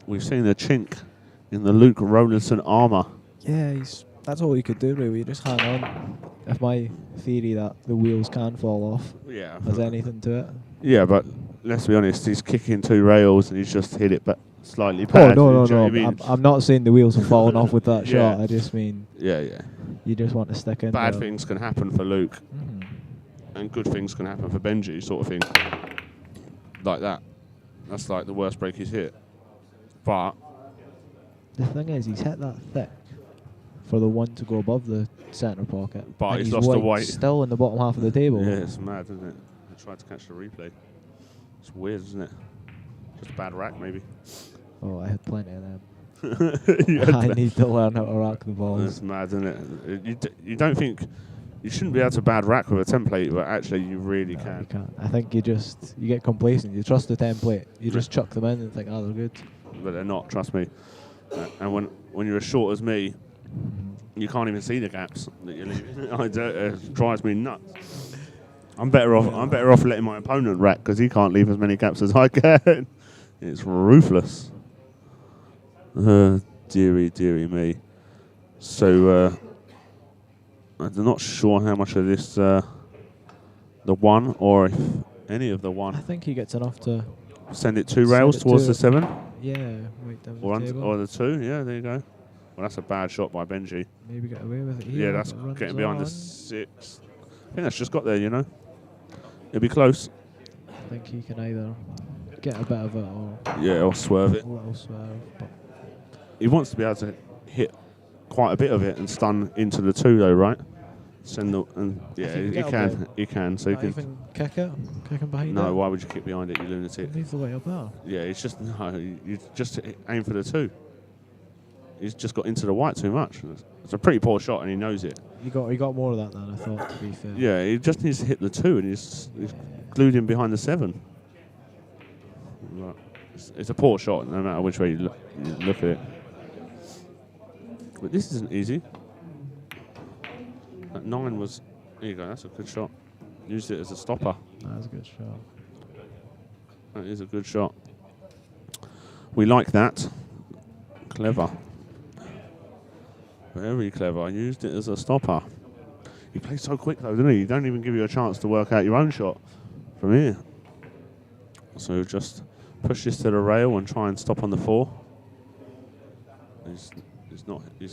S3: we've seen a chink in the Luke Rollison armour.
S4: Yeah, that's all he could do really. Just hang on. If my theory that the wheels can fall off has anything to it.
S3: Yeah, but let's be honest, he's kicking 2 rails and he's just hit it slightly bad.
S4: Oh, no. I'm not saying the wheels have fallen off with that shot. I just mean you just want to stick in.
S3: Bad things can happen for Luke, and good things can happen for Benji, sort of thing. Like that. That's like the worst break he's hit. But
S4: the thing is, he's hit that thick for the one to go above the centre pocket.
S3: But he's lost the weight.
S4: Still in the bottom half of the table.
S3: Yeah, it's mad, isn't it? I tried to catch the replay. It's weird, isn't it? Just a bad rack, maybe.
S4: Oh, I had plenty of them. I need to learn how to rack the balls.
S3: It's mad, isn't it? You don't think you shouldn't be able to bad rack with a template, but actually you really can.
S4: You can't. I think you get complacent. You trust the template. You just chuck them in and think, oh, they're good.
S3: But they're not, trust me. And when you're as short as me, you can't even see the gaps that you're leaving. It drives me nuts. I'm better off letting my opponent rack because he can't leave as many gaps as I can. It's ruthless. Dearie me. So I'm not sure how much of this the 1 or if any of the 1.
S4: I think he gets enough to
S3: send it 2 rails towards the 7.
S4: Yeah, right down
S3: or
S4: the table.
S3: Or the 2. Yeah, there you go. Well, that's a bad shot by Benji.
S4: Maybe get away with it here.
S3: Yeah, that's getting behind the 6. I think that's just got there, you know. It'll be close.
S4: I think he can either get a bit of it
S3: or swerve it.
S4: A little swerve. But
S3: he wants to be able to hit quite a bit of it and stun into the 2, though, right? Send the he can. So
S4: not even kick him behind.
S3: No,
S4: it.
S3: why would you kick behind it, you lunatic?
S4: Leave the way up there.
S3: Yeah, it's just you just aim for the 2. He's just got into the white too much. It's a pretty poor shot, and he knows it.
S4: He got more of that than I thought. To be fair.
S3: Yeah, he just needs to hit the 2, and he's glued in behind the 7. Right. It's a poor shot, no matter which way you look at it. But this isn't easy. That 9 was. There you go. That's a good shot. Used it as a stopper.
S4: That's a good shot.
S3: That is a good shot. We like that. Clever. Very clever. I used it as a stopper. He plays so quick though, doesn't he? He don't even give you a chance to work out your own shot from here. So just push this to the rail and try and stop on the 4. He's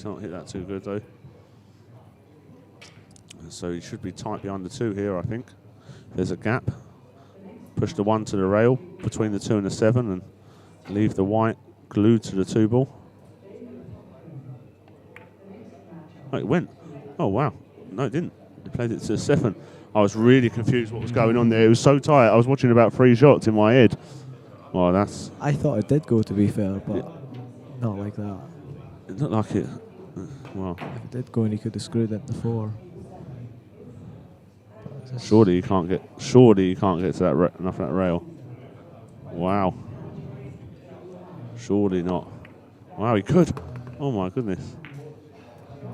S3: not hit that too good though. So he should be tight behind the 2 here, I think. There's a gap. Push the 1 to the rail between the 2 and the 7 and leave the white glued to the 2 ball. Oh, it went. Oh, wow. No, it didn't. He played it to the 7. I was really confused what was going on there. It was so tight. I was watching about 3 shots in my head. Well, that's...
S4: I thought it did go, to be fair, but not like that.
S3: It looked like it... Well...
S4: If it did go and he could have screwed it to 4.
S3: Surely you can't get to that enough of that rail. Wow. Surely not. Wow, he could. Oh my goodness.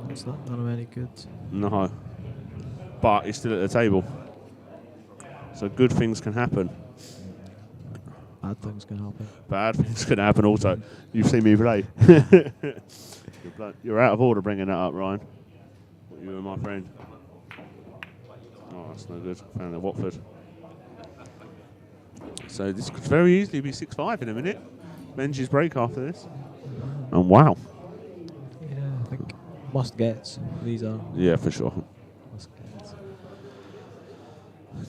S4: It's not done him any good.
S3: No. But he's still at the table. So good things can happen.
S4: Bad things can happen.
S3: Bad things can happen also. You've seen me play. You're out of order bringing that up, Ryan. You and my friend. Oh, that's no good. Found the Watford. So this could very easily be 6-5 in a minute. Benji's break after this. And wow.
S4: Yeah, I think must gets. These are.
S3: Yeah, for sure.
S4: Must gets.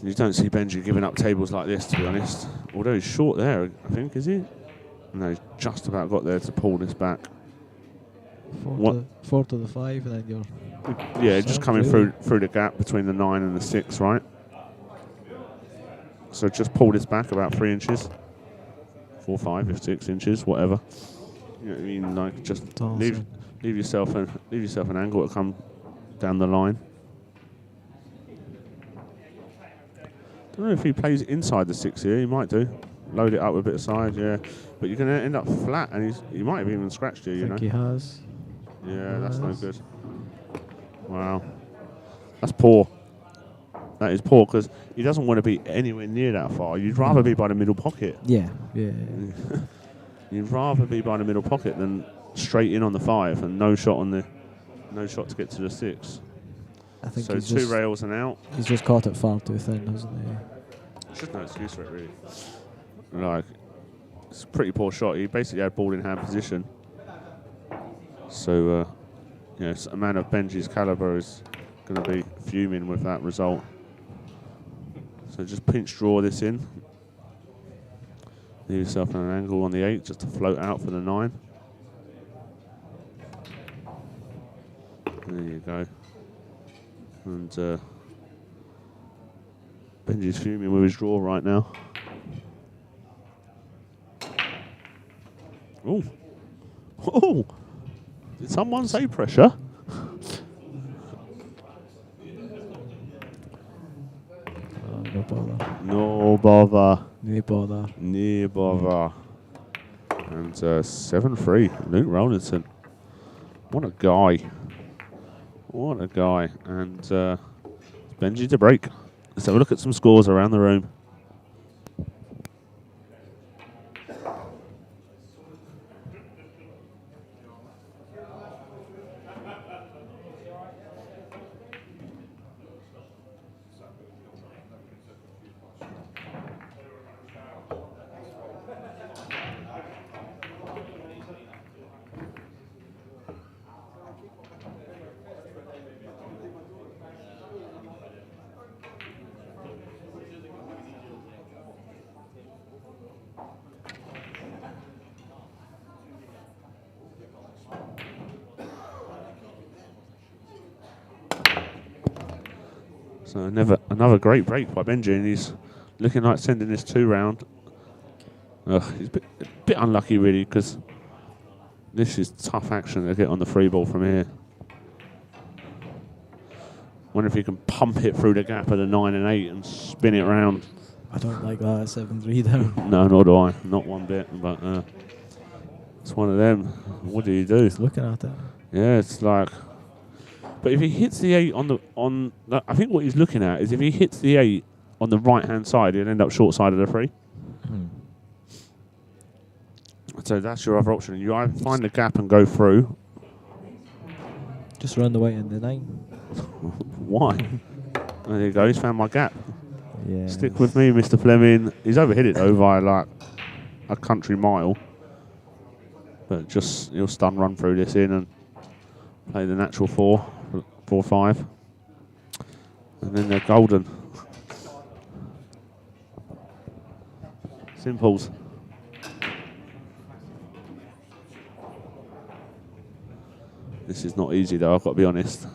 S3: You don't see Benji giving up tables like this, to be honest. Although he's short there, I think, is he? No, he's just about got there to pull this back.
S4: 4 to the 5, and then you're.
S3: Yeah, just coming through the gap between the 9 and the 6, right? So just pull this back about 3 inches. 4, 5, if 6 inches, whatever. You know what I mean? Like just leave yourself an angle to come down the line. Don't know if he plays inside the 6 here. He might do. Load it up with a bit of side, yeah. But you're going to end up flat, and he might have even scratched you.
S4: I
S3: You know.
S4: think he has.
S3: Yeah, that's no good. Wow, that's poor. That is poor because he doesn't want to be anywhere near that far. You'd rather be by the middle pocket.
S4: Yeah.
S3: You'd rather be by the middle pocket than straight in on the 5 and no shot to get to the 6.
S4: I think
S3: so
S4: he's
S3: 2
S4: just,
S3: rails and out.
S4: He's just caught it far too thin, hasn't he?
S3: There's no excuse for it really. Like it's a pretty poor shot. He basically had ball in hand position. So a man of Benji's caliber is going to be fuming with that result. So just pinch draw this in. Leave yourself an angle on the 8 just to float out for the 9. There you go. And Benji's fuming with his draw right now. Oh. Oh. Did someone say pressure?
S4: No bother.
S3: No bother.
S4: No bother.
S3: No bother. And 7-3. Luke Rollison. What a guy. What a guy. And Benji to break. Let's have a look at some scores around the room. So another great break by Benji, and he's looking like sending this 2 round. He's a bit unlucky really, because this is tough action to get on the free ball from here. Wonder if he can pump it through the gap of the 9 and 8 and spin it round.
S4: I don't like that 7-3 down.
S3: No, nor do I. Not one bit. But it's one of them. What do you do?
S4: He's looking at it.
S3: Yeah, it's like. But if he hits the 8 I think what he's looking at is if he hits the 8 on the right hand side, he'll end up short side of the 3. So that's your other option. You either find the gap and go through.
S4: Just run the white in the 9.
S3: Why? There you go. He's found my gap.
S4: Yeah.
S3: Stick with me, Mr. Fleming. He's overhit it though by like a country mile. But just he'll stun run through this in and play the natural 4-5. And then they're golden. Simples. This is not easy though, I've got to be honest.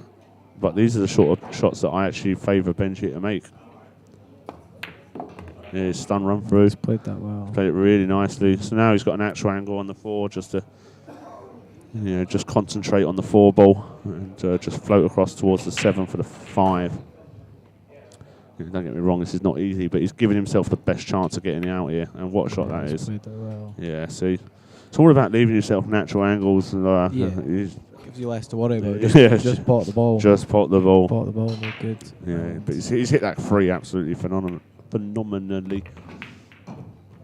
S3: But these are the sort of shots that I actually favour Benji to make. Yeah, stun run through.
S4: He's played that well.
S3: Played it really nicely. So now he's got an actual angle on the 4 just to, just concentrate on the 4 ball and just float across towards the 7 for the 5. Don't get me wrong, this is not easy, but he's giving himself the best chance of getting out here. And what a shot that is.
S4: Played that well.
S3: Yeah, see. It's all about leaving yourself natural angles. And,
S4: gives you less to worry about. Just pot the ball.
S3: Just pot the ball.
S4: Pot the ball, no good.
S3: Yeah, but he's hit that 3 absolutely phenomenally.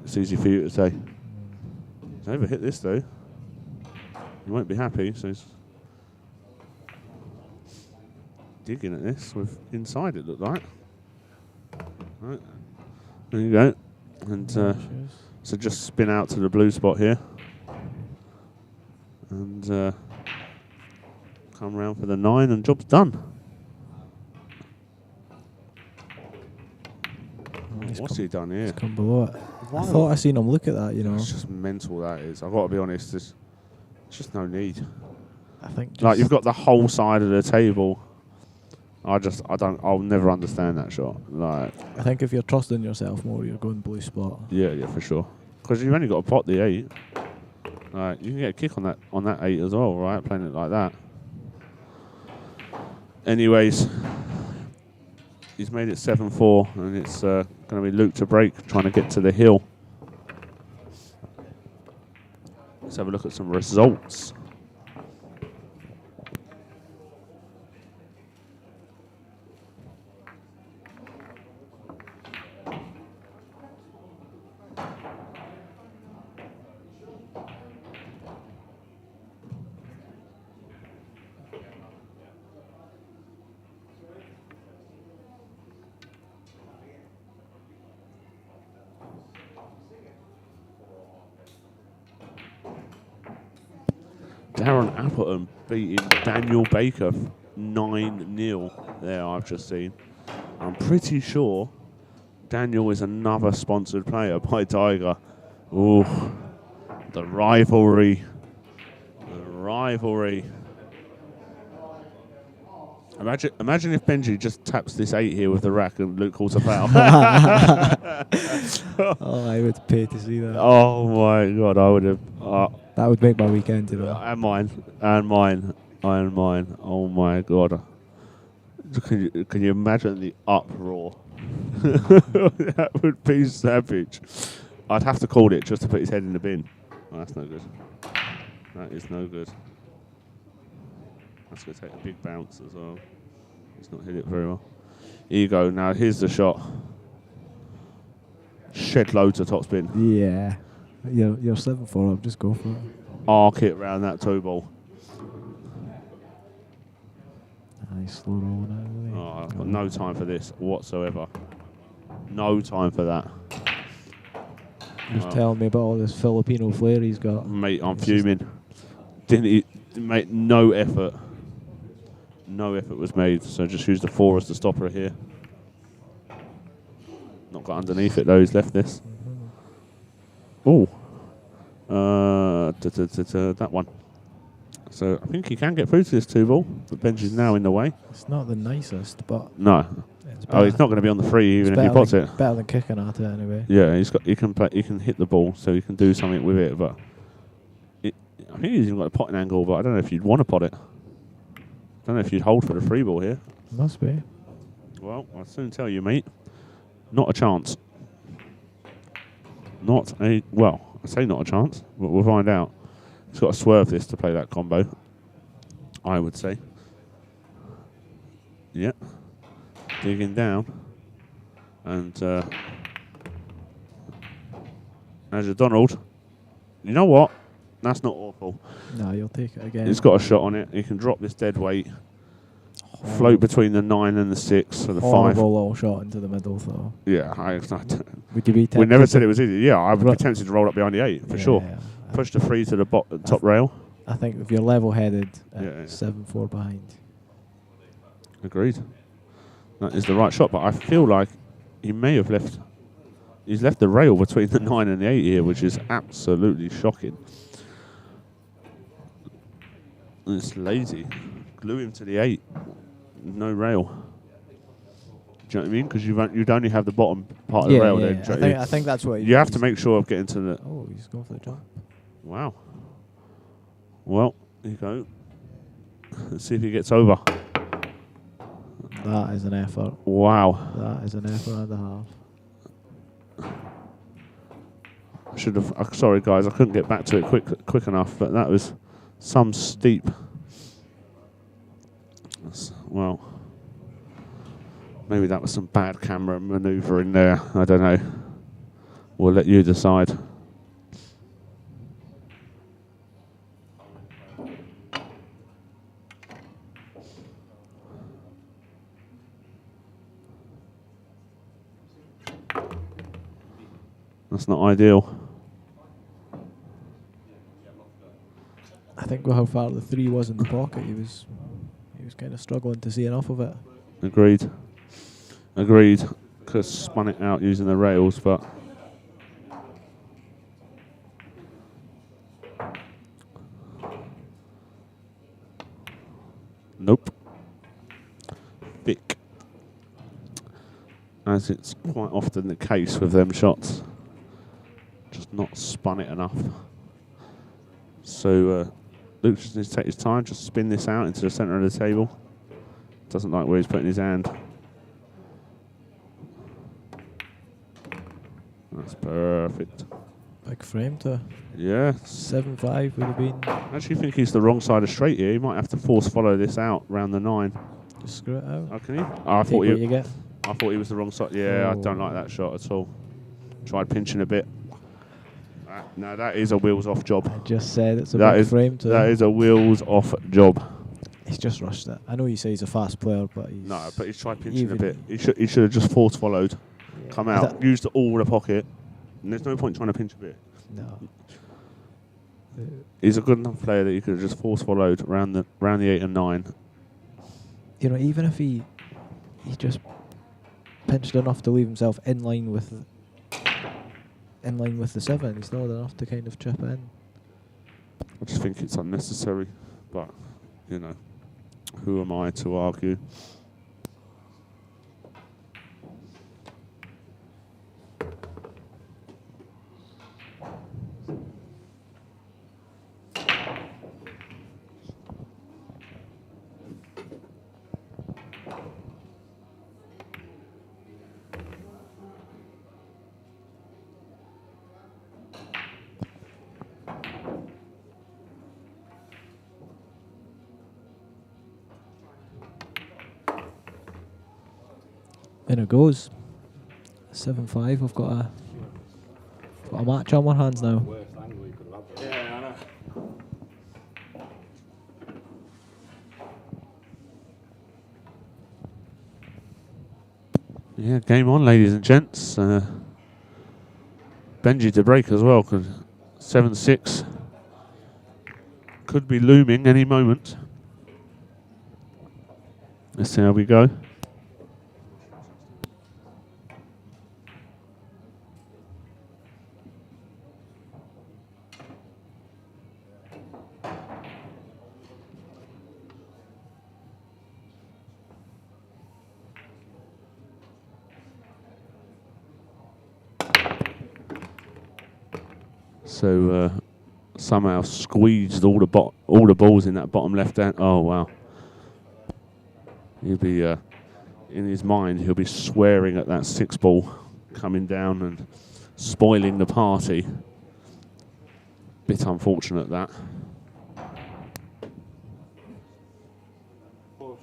S3: It's easy for you to say. He's never hit this though. He won't be happy, so he's digging at this with inside it looked like. Right. There you go. And so just spin out to the blue spot here. And come round for the 9 and job's done. What's he done here?
S4: He's come below it. I thought I seen him look at that,
S3: It's just mental, that is. I've got to be honest, there's just no need.
S4: I think
S3: Like, you've got the whole side of the table. I'll never understand that shot. Like,
S4: I think if you're trusting yourself more, you're going blue spot.
S3: yeah, for sure. Because you've only got to pot the 8. Like, you can get a kick on that 8 as well, right? Playing it like that. Anyways, he's made it 7-4, and it's going to be Luke to break, trying to get to the hill. Let's have a look at some results. Darren Appleton beating Daniel Baker 9-0 there, I've just seen. I'm pretty sure Daniel is another sponsored player by Tiger. Ooh, the rivalry. The rivalry. Imagine if Benji just taps this 8 here with the rack and Luke calls a foul.
S4: Oh, I would pay to see that.
S3: Oh my God, I would have.
S4: That would make my weekend, you know.
S3: And mine. Oh my God. Can you imagine the uproar? That would be savage. I'd have to call it just to put his head in the bin. Oh, that's no good. That is no good. That's going to take a big bounce as well. He's not hit it very well. Here you go. Now here's the shot. Shed loads of topspin.
S4: Yeah. You're 7-4 up, just go for it.
S3: Arc it round that toe ball.
S4: Nice slow roll now.
S3: Oh, I've got no time for this whatsoever. No time for that.
S4: Just telling me about all this Filipino flair he's got.
S3: Mate, I'm fuming. Mate, no effort. No effort was made, so just use the 4 as the stopper here. Not got underneath it though, he's left this. Oh. That one. So I think he can get through to this 2 ball, but Benji's now in the way.
S4: It's not the nicest, but
S3: no. Oh, he's not going to be on the I if he pots it.
S4: Better than kicking at it anyway.
S3: Yeah, he can hit the ball, so he can do something with it. But I think he's even got a potting angle, but I don't know if you'd want to pot it. I don't know if you'd hold for the 3 ball here.
S4: Must be.
S3: Well, I'll soon tell you, mate. Not a chance. Not a, well, I say not a chance, but we'll find out. He's got to swerve this to play that combo, I would say. Yep. Digging down. And there's a Donald. You know what? That's not awful.
S4: No, you'll take it again.
S3: He's got a shot on it. He can drop this dead weight. Float between the 9 and the 6 for the 5.
S4: Horrible little shot into the middle, though.
S3: Yeah,
S4: Would you be tempted?
S3: we never said it was easy. Yeah, I would be tempted to roll up behind the 8 for sure.
S4: Yeah.
S3: Push the 3 to the top rail.
S4: I think if you're level-headed at
S3: Yeah.
S4: 7-4 behind.
S3: Agreed. That is the right shot, but I feel like he may have left. He's left the rail between the 9 and the 8 here, which is absolutely shocking. It's lazy. Glue him to the 8. No rail. Do you know what I mean? Because you'd only have the bottom part of the rail then.
S4: I think that's what
S3: you have to make sure of getting to the.
S4: Oh, he's going for the jump.
S3: Wow. Well, here you go. Let's see if he gets over.
S4: That is an effort.
S3: Wow.
S4: That is an effort and a half.
S3: I should have. Sorry, guys, I couldn't get back to it quick enough. But that was some steep. Well, maybe that was some bad camera maneuver in there. I don't know. We'll let you decide. That's not ideal.
S4: I think with how far the 3 was in the pocket, he was kind of struggling to see enough of it.
S3: Agreed. Could have spun it out using the rails, but nope. Thick. As it's quite often the case with them shots. Just not spun it enough. So Luke just needs to take his time, just spin this out into the centre of the table. Doesn't like where he's putting his hand. That's perfect.
S4: Big frame to
S3: Yeah.
S4: 7-5 would have been.
S3: I actually think he's the wrong side of straight here. He might have to force follow this out round the 9.
S4: Just screw it out.
S3: Oh, can he? Oh, I
S4: Take what you get.
S3: thought he was the wrong side. Yeah, I don't like that shot at all. Tried pinching a bit. No, that is a wheels off job.
S4: I just said it's a big frame to.
S3: That is a wheels off job.
S4: He's just rushed it. I know you say he's a fast player, but he's.
S3: No, but he's tried pinching a bit. He should have just force followed, come out, used all the pocket, and there's no point trying to pinch a bit.
S4: No.
S3: He's a good enough player that he could have just force followed round the 8 and 9.
S4: You know, even if he just pinched enough to leave himself in line with the 7, he's not enough to kind of chip in.
S3: I just think it's unnecessary, but you know, who am I to argue?
S4: In it goes. 7-5. We've got a match on our hands now.
S1: Worst angle you could have had. Yeah, I know.
S3: Yeah, game on, ladies and gents. Benji to break as well, because 7-6 could be looming any moment. Let's see how we go. So somehow squeezed all the balls in that bottom left hand. Oh wow! He'll be in his mind. He'll be swearing at that 6 ball coming down and spoiling the party. Bit unfortunate that.
S1: Push.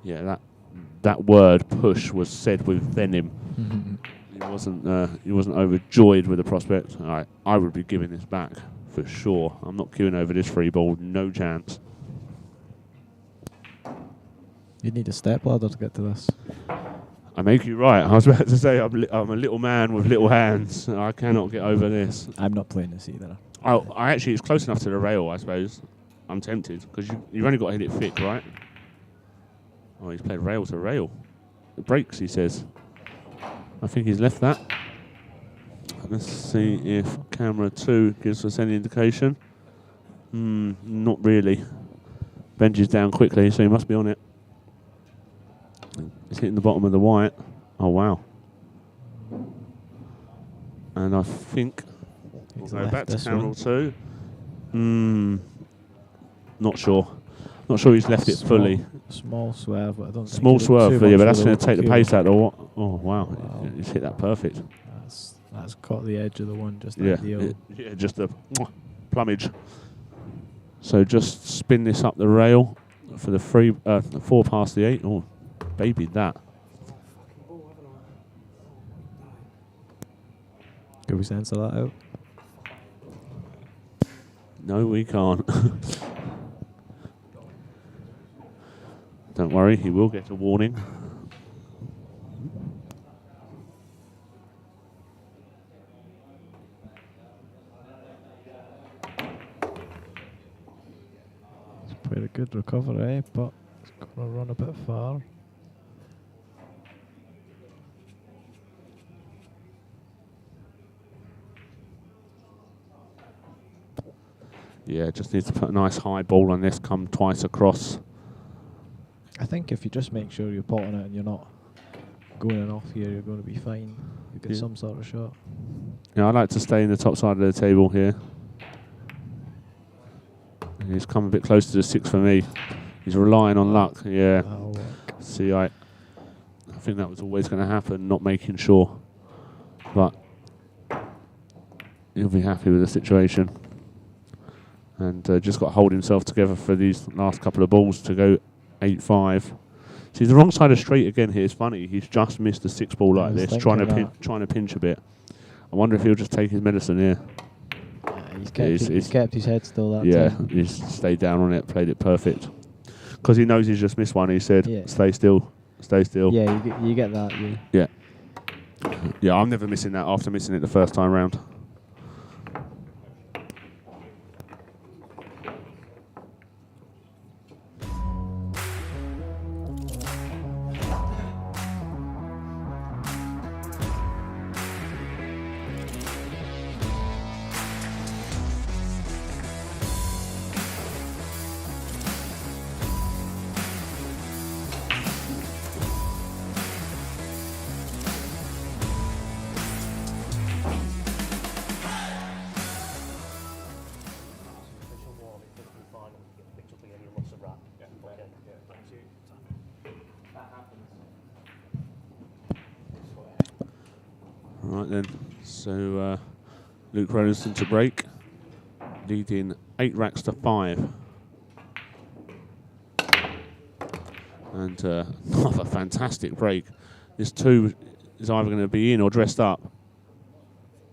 S3: Yeah, that word push was said with venom. He wasn't overjoyed with the prospect. I would be giving this back for sure. I'm not queuing over this free ball, no chance.
S4: You'd need a step ladder to get to this.
S3: I make you right. I was about to say I'm a little man with little hands. I cannot get over this.
S4: I'm not playing this either.
S3: I actually, it's close enough to the rail, I suppose. I'm tempted because you've only got to hit it thick, right? Oh, he's played rail to rail. It breaks, he says. I think he's left that. Let's see if camera 2 gives us any indication. Not really. Benji's down quickly, so he must be on it. It's hitting the bottom of the white. Oh, wow. And I think we'll go back to camera 2. Not sure. Not sure he's left it fully.
S4: Small swerve, but I don't
S3: Small
S4: think
S3: swerve,
S4: too
S3: yeah, but
S4: much
S3: that's
S4: for
S3: going to take the
S4: cue.
S3: pace out of what? Oh, wow. He's hit that perfect.
S4: That's caught the edge of the one, just
S3: Yeah,
S4: ideal.
S3: yeah, just a plumage. So just spin this up the rail for the 4 past the 8. Oh, baby that.
S4: Could we censor that out?
S3: No, we can't. Don't worry, he will get a warning.
S4: It's pretty good recovery, but it's going to run a bit far.
S3: Yeah, just needs to put a nice high ball on this, come twice across.
S4: I think if you just make sure you're potting it and you're not going in off here, you're going to be fine. You get some sort of shot.
S3: Yeah, I like to stay in the top side of the table here. He's come a bit close to the 6 for me. He's relying on luck. Yeah.
S4: That'll work.
S3: See, I think that was always going to happen, not making sure. But he'll be happy with the situation. And just got to hold himself together for these last couple of balls to go 8-5. See, he's the wrong side of straight again here. It's funny. He's just missed a 6 ball like this, trying to pinch a bit. I wonder if he'll just take his medicine here.
S4: He's kept his head still that
S3: Yeah,
S4: time.
S3: he's stayed down on it, played it perfect. Because he knows he's just missed one. He said, stay still, stay still.
S4: Yeah, you get that.
S3: Yeah. Yeah, I'm never missing that after missing it the first time round. Right then, so Luke Rollison to break, leading 8 racks to 5. And another fantastic break. This 2 is either going to be in or dressed up.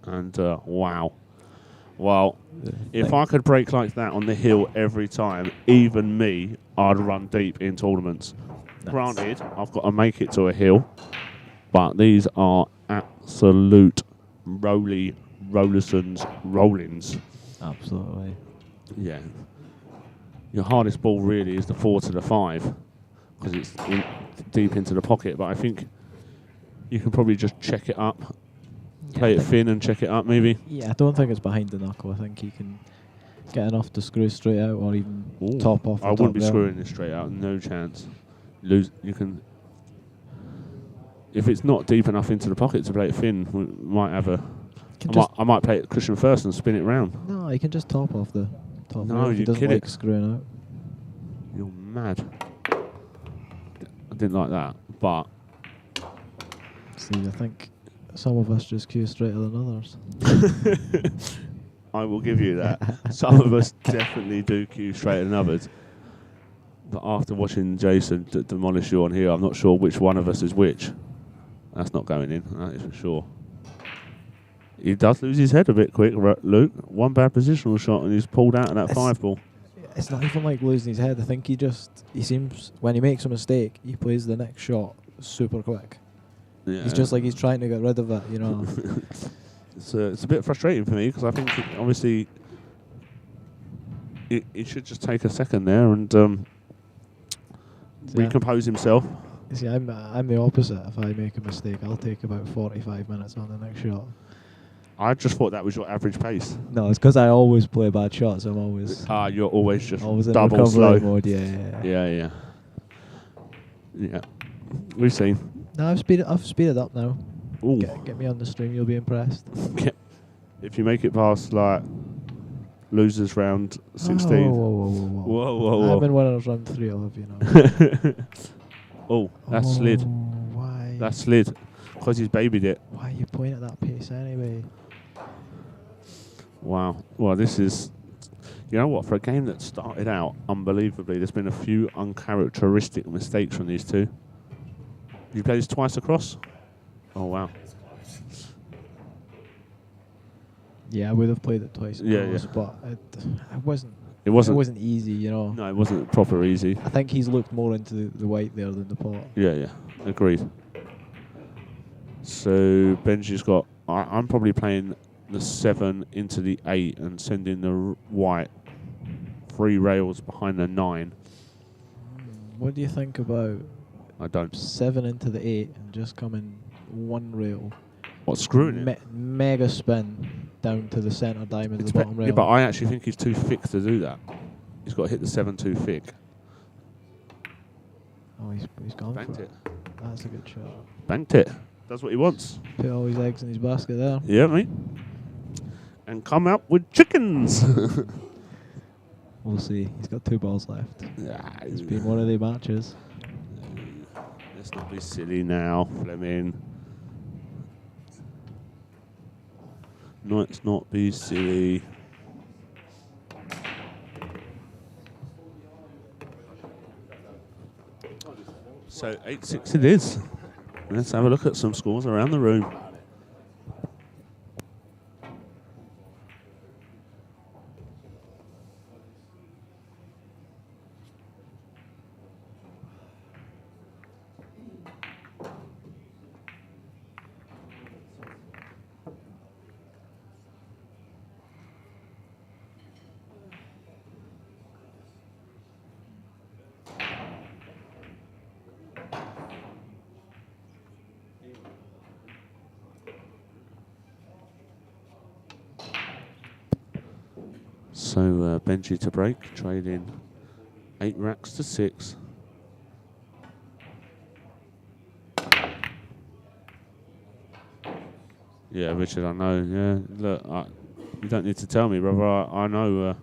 S3: And wow. Well, if I could break like that on the hill every time, even me, I'd run deep in tournaments. Granted, I've got to make it to a hill, but these are absolute Rollisons rollings.
S4: Absolutely.
S3: Yeah. Your hardest ball really is the 4 to the 5 because it's deep into the pocket, but I think you can probably just check it up, play it thin and check it up maybe.
S4: Yeah, I don't think it's behind the knuckle. I think you can get enough to screw straight out or even top off.
S3: I wouldn't be screwing this straight out, no chance. You can. If it's not deep enough into the pocket to play it thin, we might have a. I might play it cushion first and spin it round.
S4: No, you can just top off the top.
S3: No,
S4: if he
S3: you
S4: doesn't
S3: kid
S4: like
S3: it.
S4: screwing out.
S3: You're mad. I didn't like that, but
S4: See, I think some of us just cue straighter than others.
S3: I will give you that. Some of us definitely do cue straighter than others. But after watching Jason demolish you on here, I'm not sure which one of us is which. That's not going in, that is for sure. He does lose his head a bit quick, Luke. One bad positional shot and he's pulled out of that 5-ball.
S4: It's not even like losing his head. I think he seems, when he makes a mistake, he plays the next shot super quick.
S3: Yeah.
S4: He's just like he's trying to get rid of it, you know.
S3: It's a bit frustrating for me because I think obviously he should just take a second there and recompose himself.
S4: You see, I'm the opposite. If I make a mistake, I'll take about 45 minutes on the next shot.
S3: I just thought that was your average pace.
S4: No, it's because I always play bad shots. I'm always
S3: You're always just
S4: in
S3: double
S4: recovery
S3: slow
S4: mode. Yeah.
S3: We've seen.
S4: No, I've speeded up now.
S3: Ooh.
S4: Get me on the stream, you'll be impressed.
S3: If you make it past like losers round 16.
S4: Whoa. I'm in winners round 3, I'll have you know.
S3: Oh, that slid.
S4: Why?
S3: That slid. Because he's babied it.
S4: Why are you playing at that pace anyway?
S3: Wow. Well, this is... You know what? For a game that started out unbelievably, there's been a few uncharacteristic mistakes from these two. You played this twice across? Oh, wow.
S4: Yeah, I would have played it twice across, but it wasn't easy, you know.
S3: No, it wasn't proper easy.
S4: I think he's looked more into the white there than the pot.
S3: Yeah. Agreed. So Benji's got... I'm probably playing the 7 into the 8 and sending the white 3 rails behind the 9.
S4: What do you think about...
S3: I don't.
S4: 7 into the 8 and just coming 1 rail.
S3: What, screwing it?
S4: Mega spin down to the centre diamond of the bottom rail.
S3: Yeah, but I actually think he's too thick to do that. He's got to hit the 7 too thick.
S4: Oh, he's gone
S3: Banked
S4: for
S3: it.
S4: That's a good shot.
S3: Banked it. Does what he wants.
S4: Put all his eggs in his basket there.
S3: Yeah, mate. And come out with chickens.
S4: We'll see. He's got 2 balls left.
S3: Yeah,
S4: It's been one of the matches.
S3: Let's not be silly now, Fleming. Let's not be silly. So 8-6 it is. Let's have a look at some scores around the room. So Benji to break, trading 8 racks to 6. Yeah, Richard, I know. Yeah, look, you don't need to tell me, brother. I know.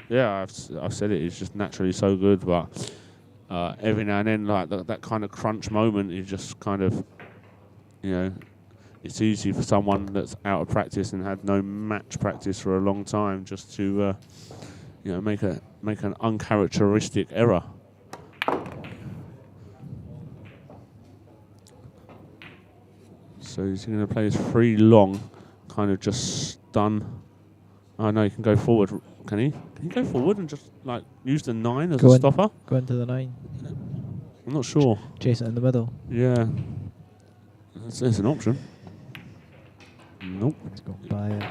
S3: Yeah, I've said it. It's just naturally so good, but every now and then, like that kind of crunch moment is just kind of, you know. It's easy for someone that's out of practice and had no match practice for a long time just to, you know, make an uncharacteristic error. So he's going to play his 3 long, kind of just stun. Oh no, he can go forward. Can he? Can he go forward and just like use the 9 as a stopper?
S4: Go into the 9.
S3: I'm not sure.
S4: Chase it in the middle.
S3: Yeah, it's an option. Nope.
S4: Let's go by it.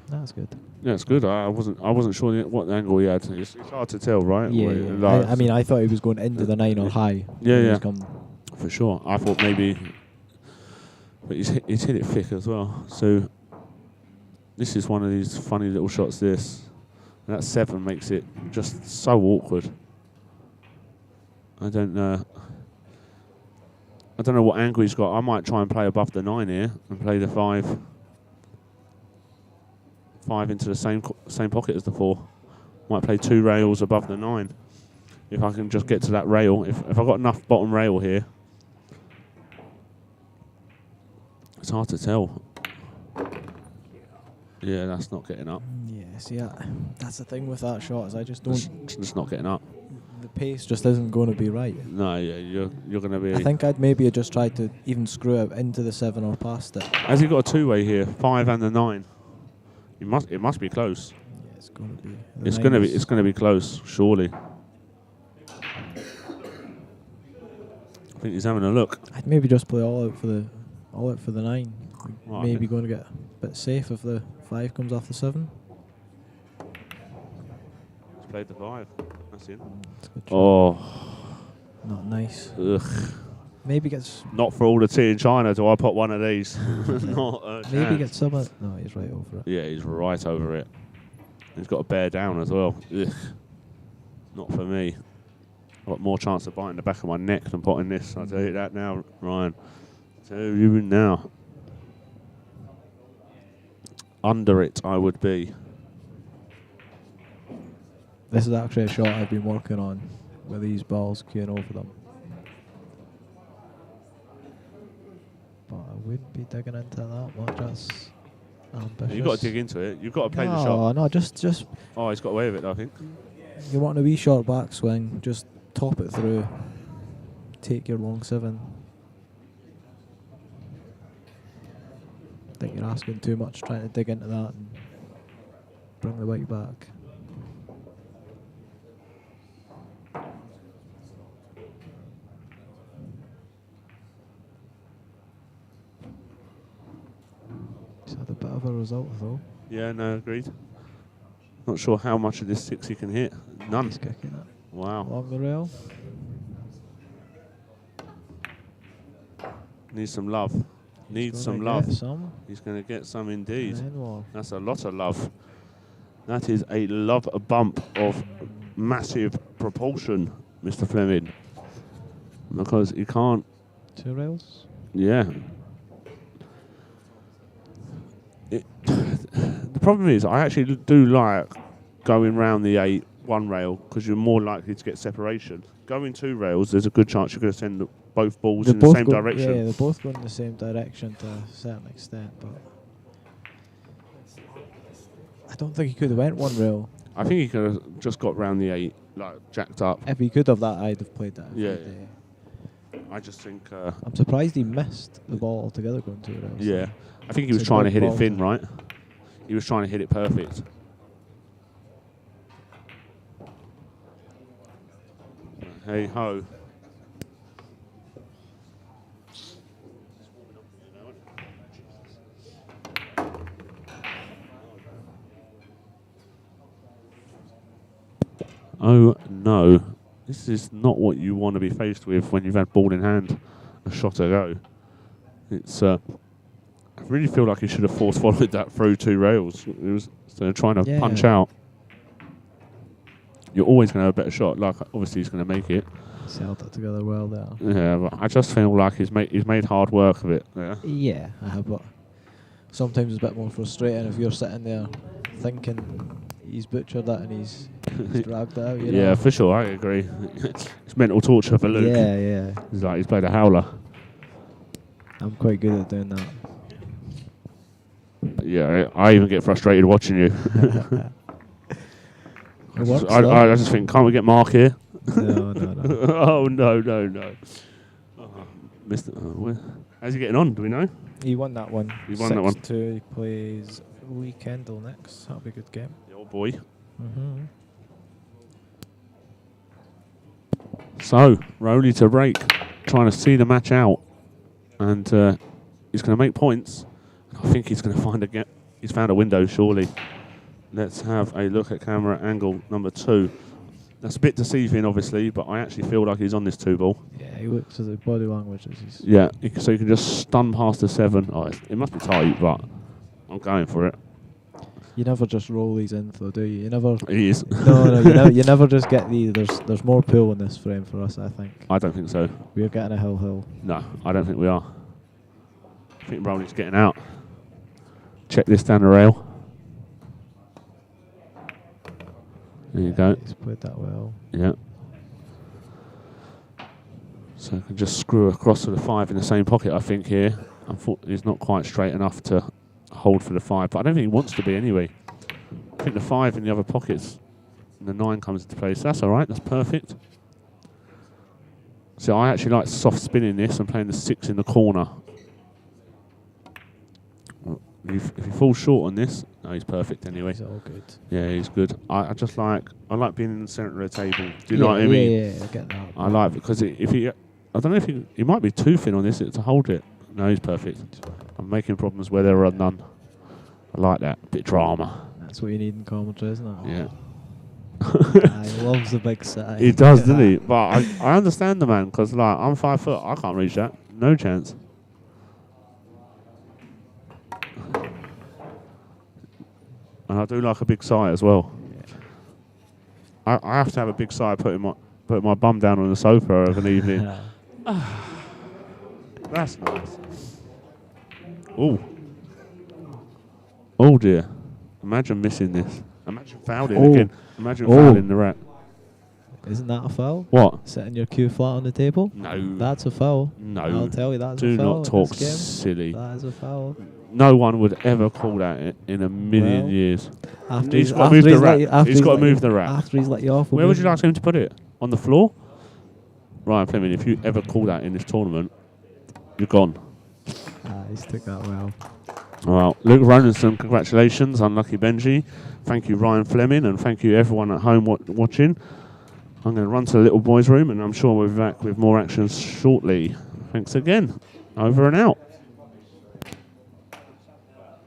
S4: That's good.
S3: Yeah, it's good. I wasn't sure what angle he had. It's hard to tell, right?
S4: Yeah. I mean, I thought he was going into the 9 or high.
S3: Yeah. For sure. I thought maybe, but he's hit it thick as well. So this is one of these funny little shots. This and that 7 makes it just so awkward. I don't know what angle he's got. I might try and play above the 9 here and play the 5 into the same pocket as the 4. Might play 2 rails above the 9. If I can just get to that rail. If I've got enough bottom rail here. It's hard to tell. Yeah, that's not getting up.
S4: Yeah, see, that's the thing with that shot is I just don't.
S3: It's not getting up.
S4: The pace just isn't going to be right.
S3: No, yeah, you're going to be.
S4: I think I'd maybe just tried to even screw it into the 7 or past it.
S3: Has he got a two-way here? 5 and the 9. It must be close.
S4: Yeah, it's going to be.
S3: It's going to be close, surely. I think he's having a look.
S4: I'd maybe just play all out for the 9.
S3: Right,
S4: Maybe
S3: okay.
S4: going to get a bit safe if the 5 comes off the 7.
S3: He's played the 5. That's in.
S4: It's a good shot.
S3: Oh,
S4: Not nice.
S3: ugh.
S4: Maybe gets.
S3: Not for all the tea in China do I put one of these. Not a
S4: Maybe
S3: chance.
S4: gets some. No, he's right over it.
S3: Yeah, he's right over it. He's got to bear down as well. Ugh. Not for me. I've got more chance of biting the back of my neck than potting this. I'll tell you that now, Ryan. I'll tell you now. Under it, I would be.
S4: This is actually a shot I've been working on with these balls queuing over them. But I wouldn't be digging into that much. That's ambitious.
S3: You've got to dig into it. You've got to play the
S4: No,
S3: shot.
S4: no, just
S3: Oh, he's got away with it, I think.
S4: you want a wee short backswing, just top it through, take your long 7. I think you're asking too much trying to dig into that and bring the white back. He's had a bit of a result though.
S3: Yeah, no, agreed. Not sure how much of this 6 he can hit. None.
S4: He's kicking it
S3: Wow.
S4: along the rail.
S3: Needs some love. Needs
S4: He's
S3: some
S4: gonna
S3: love.
S4: get some.
S3: He's going to get some indeed.
S4: And then more.
S3: That's a lot of love. That is a love bump of massive proportion, Mr. Fleming. Because you can't,
S4: 2 rails.
S3: yeah. The problem is, I actually do like going round the 8 one rail because you're more likely to get separation. Going 2 rails, there's a good chance you're going to send both balls in the same direction.
S4: Yeah, they're both going in the same direction to a certain extent, but I don't think he could have went 1 rail.
S3: I think he could have just got round the 8, like jacked up.
S4: If he could have that, I'd have played that.
S3: Yeah. I just think,
S4: I'm surprised he missed the ball altogether going 2 rails.
S3: yeah. I think he
S4: It's
S3: was
S4: a
S3: trying to
S4: good
S3: hit it
S4: ball.
S3: thin, right? He was trying to hit it perfect. Hey ho. Oh no, this is not what you want to be faced with when you've had ball in hand, a shot ago. It's I really feel like he should have force followed that through 2 rails. It was trying to punch out. You're always going to have a better shot. Like obviously he's going to make it.
S4: He's held that together well there.
S3: Yeah, but I just feel like he's made hard work of it. Yeah.
S4: Yeah, but sometimes it's a bit more frustrating if you're sitting there thinking he's butchered that and he's dragged it out. You know?
S3: Yeah, for sure. I agree. It's mental torture for Luke.
S4: Yeah.
S3: He's like he's played a howler.
S4: I'm quite good at doing that.
S3: Yeah, I even get frustrated watching you.
S4: It works,
S3: I just think, can't we get Mark here?
S4: No.
S3: Oh, no. Oh, how's he getting on? Do we know?
S4: He won that one.
S3: He won that one.
S4: 6-2. He plays Weekendle next. That'll be a good game.
S3: The old boy.
S4: Mm-hmm.
S3: So, Rowley to break, trying to see the match out. And he's going to make points. I think he's going to find he's found a window, surely. Let's have a look at camera angle number 2. That's a bit deceiving, obviously, but I actually feel like he's on this 2 ball.
S4: Yeah, he looks at the body language as he's...
S3: Yeah, so you can just stun past the 7. Oh, it must be tight, but I'm going for it.
S4: You never just roll these in, though, do you? You never...
S3: He is.
S4: No, you never just get these. There's more pull in this frame for us, I think.
S3: I don't think so.
S4: We're getting a hill.
S3: No, I don't think we are. I think Rowley's getting out. Check this down the rail. There you go.
S4: He's played that well.
S3: Yeah. So I can just screw across to the 5 in the same pocket, I think, here. He's not quite straight enough to hold for the 5, but I don't think he wants to be anyway. I think the 5 in the other pockets, and the 9 comes into place. That's all right. That's perfect. So I actually like soft spinning this and playing the 6 in the corner. If he falls short on this, no, he's perfect anyway.
S4: He's all good.
S3: Yeah, he's good. I like being in the centre of the table. Do you know what I mean?
S4: Yeah, I get that.
S3: I like it because if he, I don't know if he might be too thin on this to hold it. No, he's perfect. I'm making problems where there are none. I like that bit of drama.
S4: That's what you need in commentary, isn't it?
S3: Yeah.
S4: He loves the big side.
S3: He does, doesn't he? But I understand the man because like I'm 5 foot, I can't reach that. No chance. And I do like a big sigh as well. I have to have a big sigh putting my bum down on the sofa of an evening. That's nice. Oh. Oh dear. Imagine missing this. Imagine fouling again. Imagine fouling the rat.
S4: Isn't that a foul?
S3: What?
S4: Setting your cue flat on the table?
S3: No.
S4: That's a foul.
S3: No.
S4: I'll tell you that's
S3: Do
S4: a foul.
S3: not talk
S4: in this game.
S3: silly.
S4: That is a foul.
S3: No one would ever call that in a million years.
S4: After
S3: He's got to move the rat. He's got to move the rat.
S4: After he's let you off.
S3: Where would you like him to put it? On the floor? Ryan Fleming, if you ever call that in this tournament, you're gone.
S4: He's took that well.
S3: Well, Luke Rollison, congratulations. Unlucky Benji. Thank you, Ryan Fleming, and thank you, everyone at home watching. I'm going to run to the little boys' room, and I'm sure we'll be back with more action shortly. Thanks again. Over and out.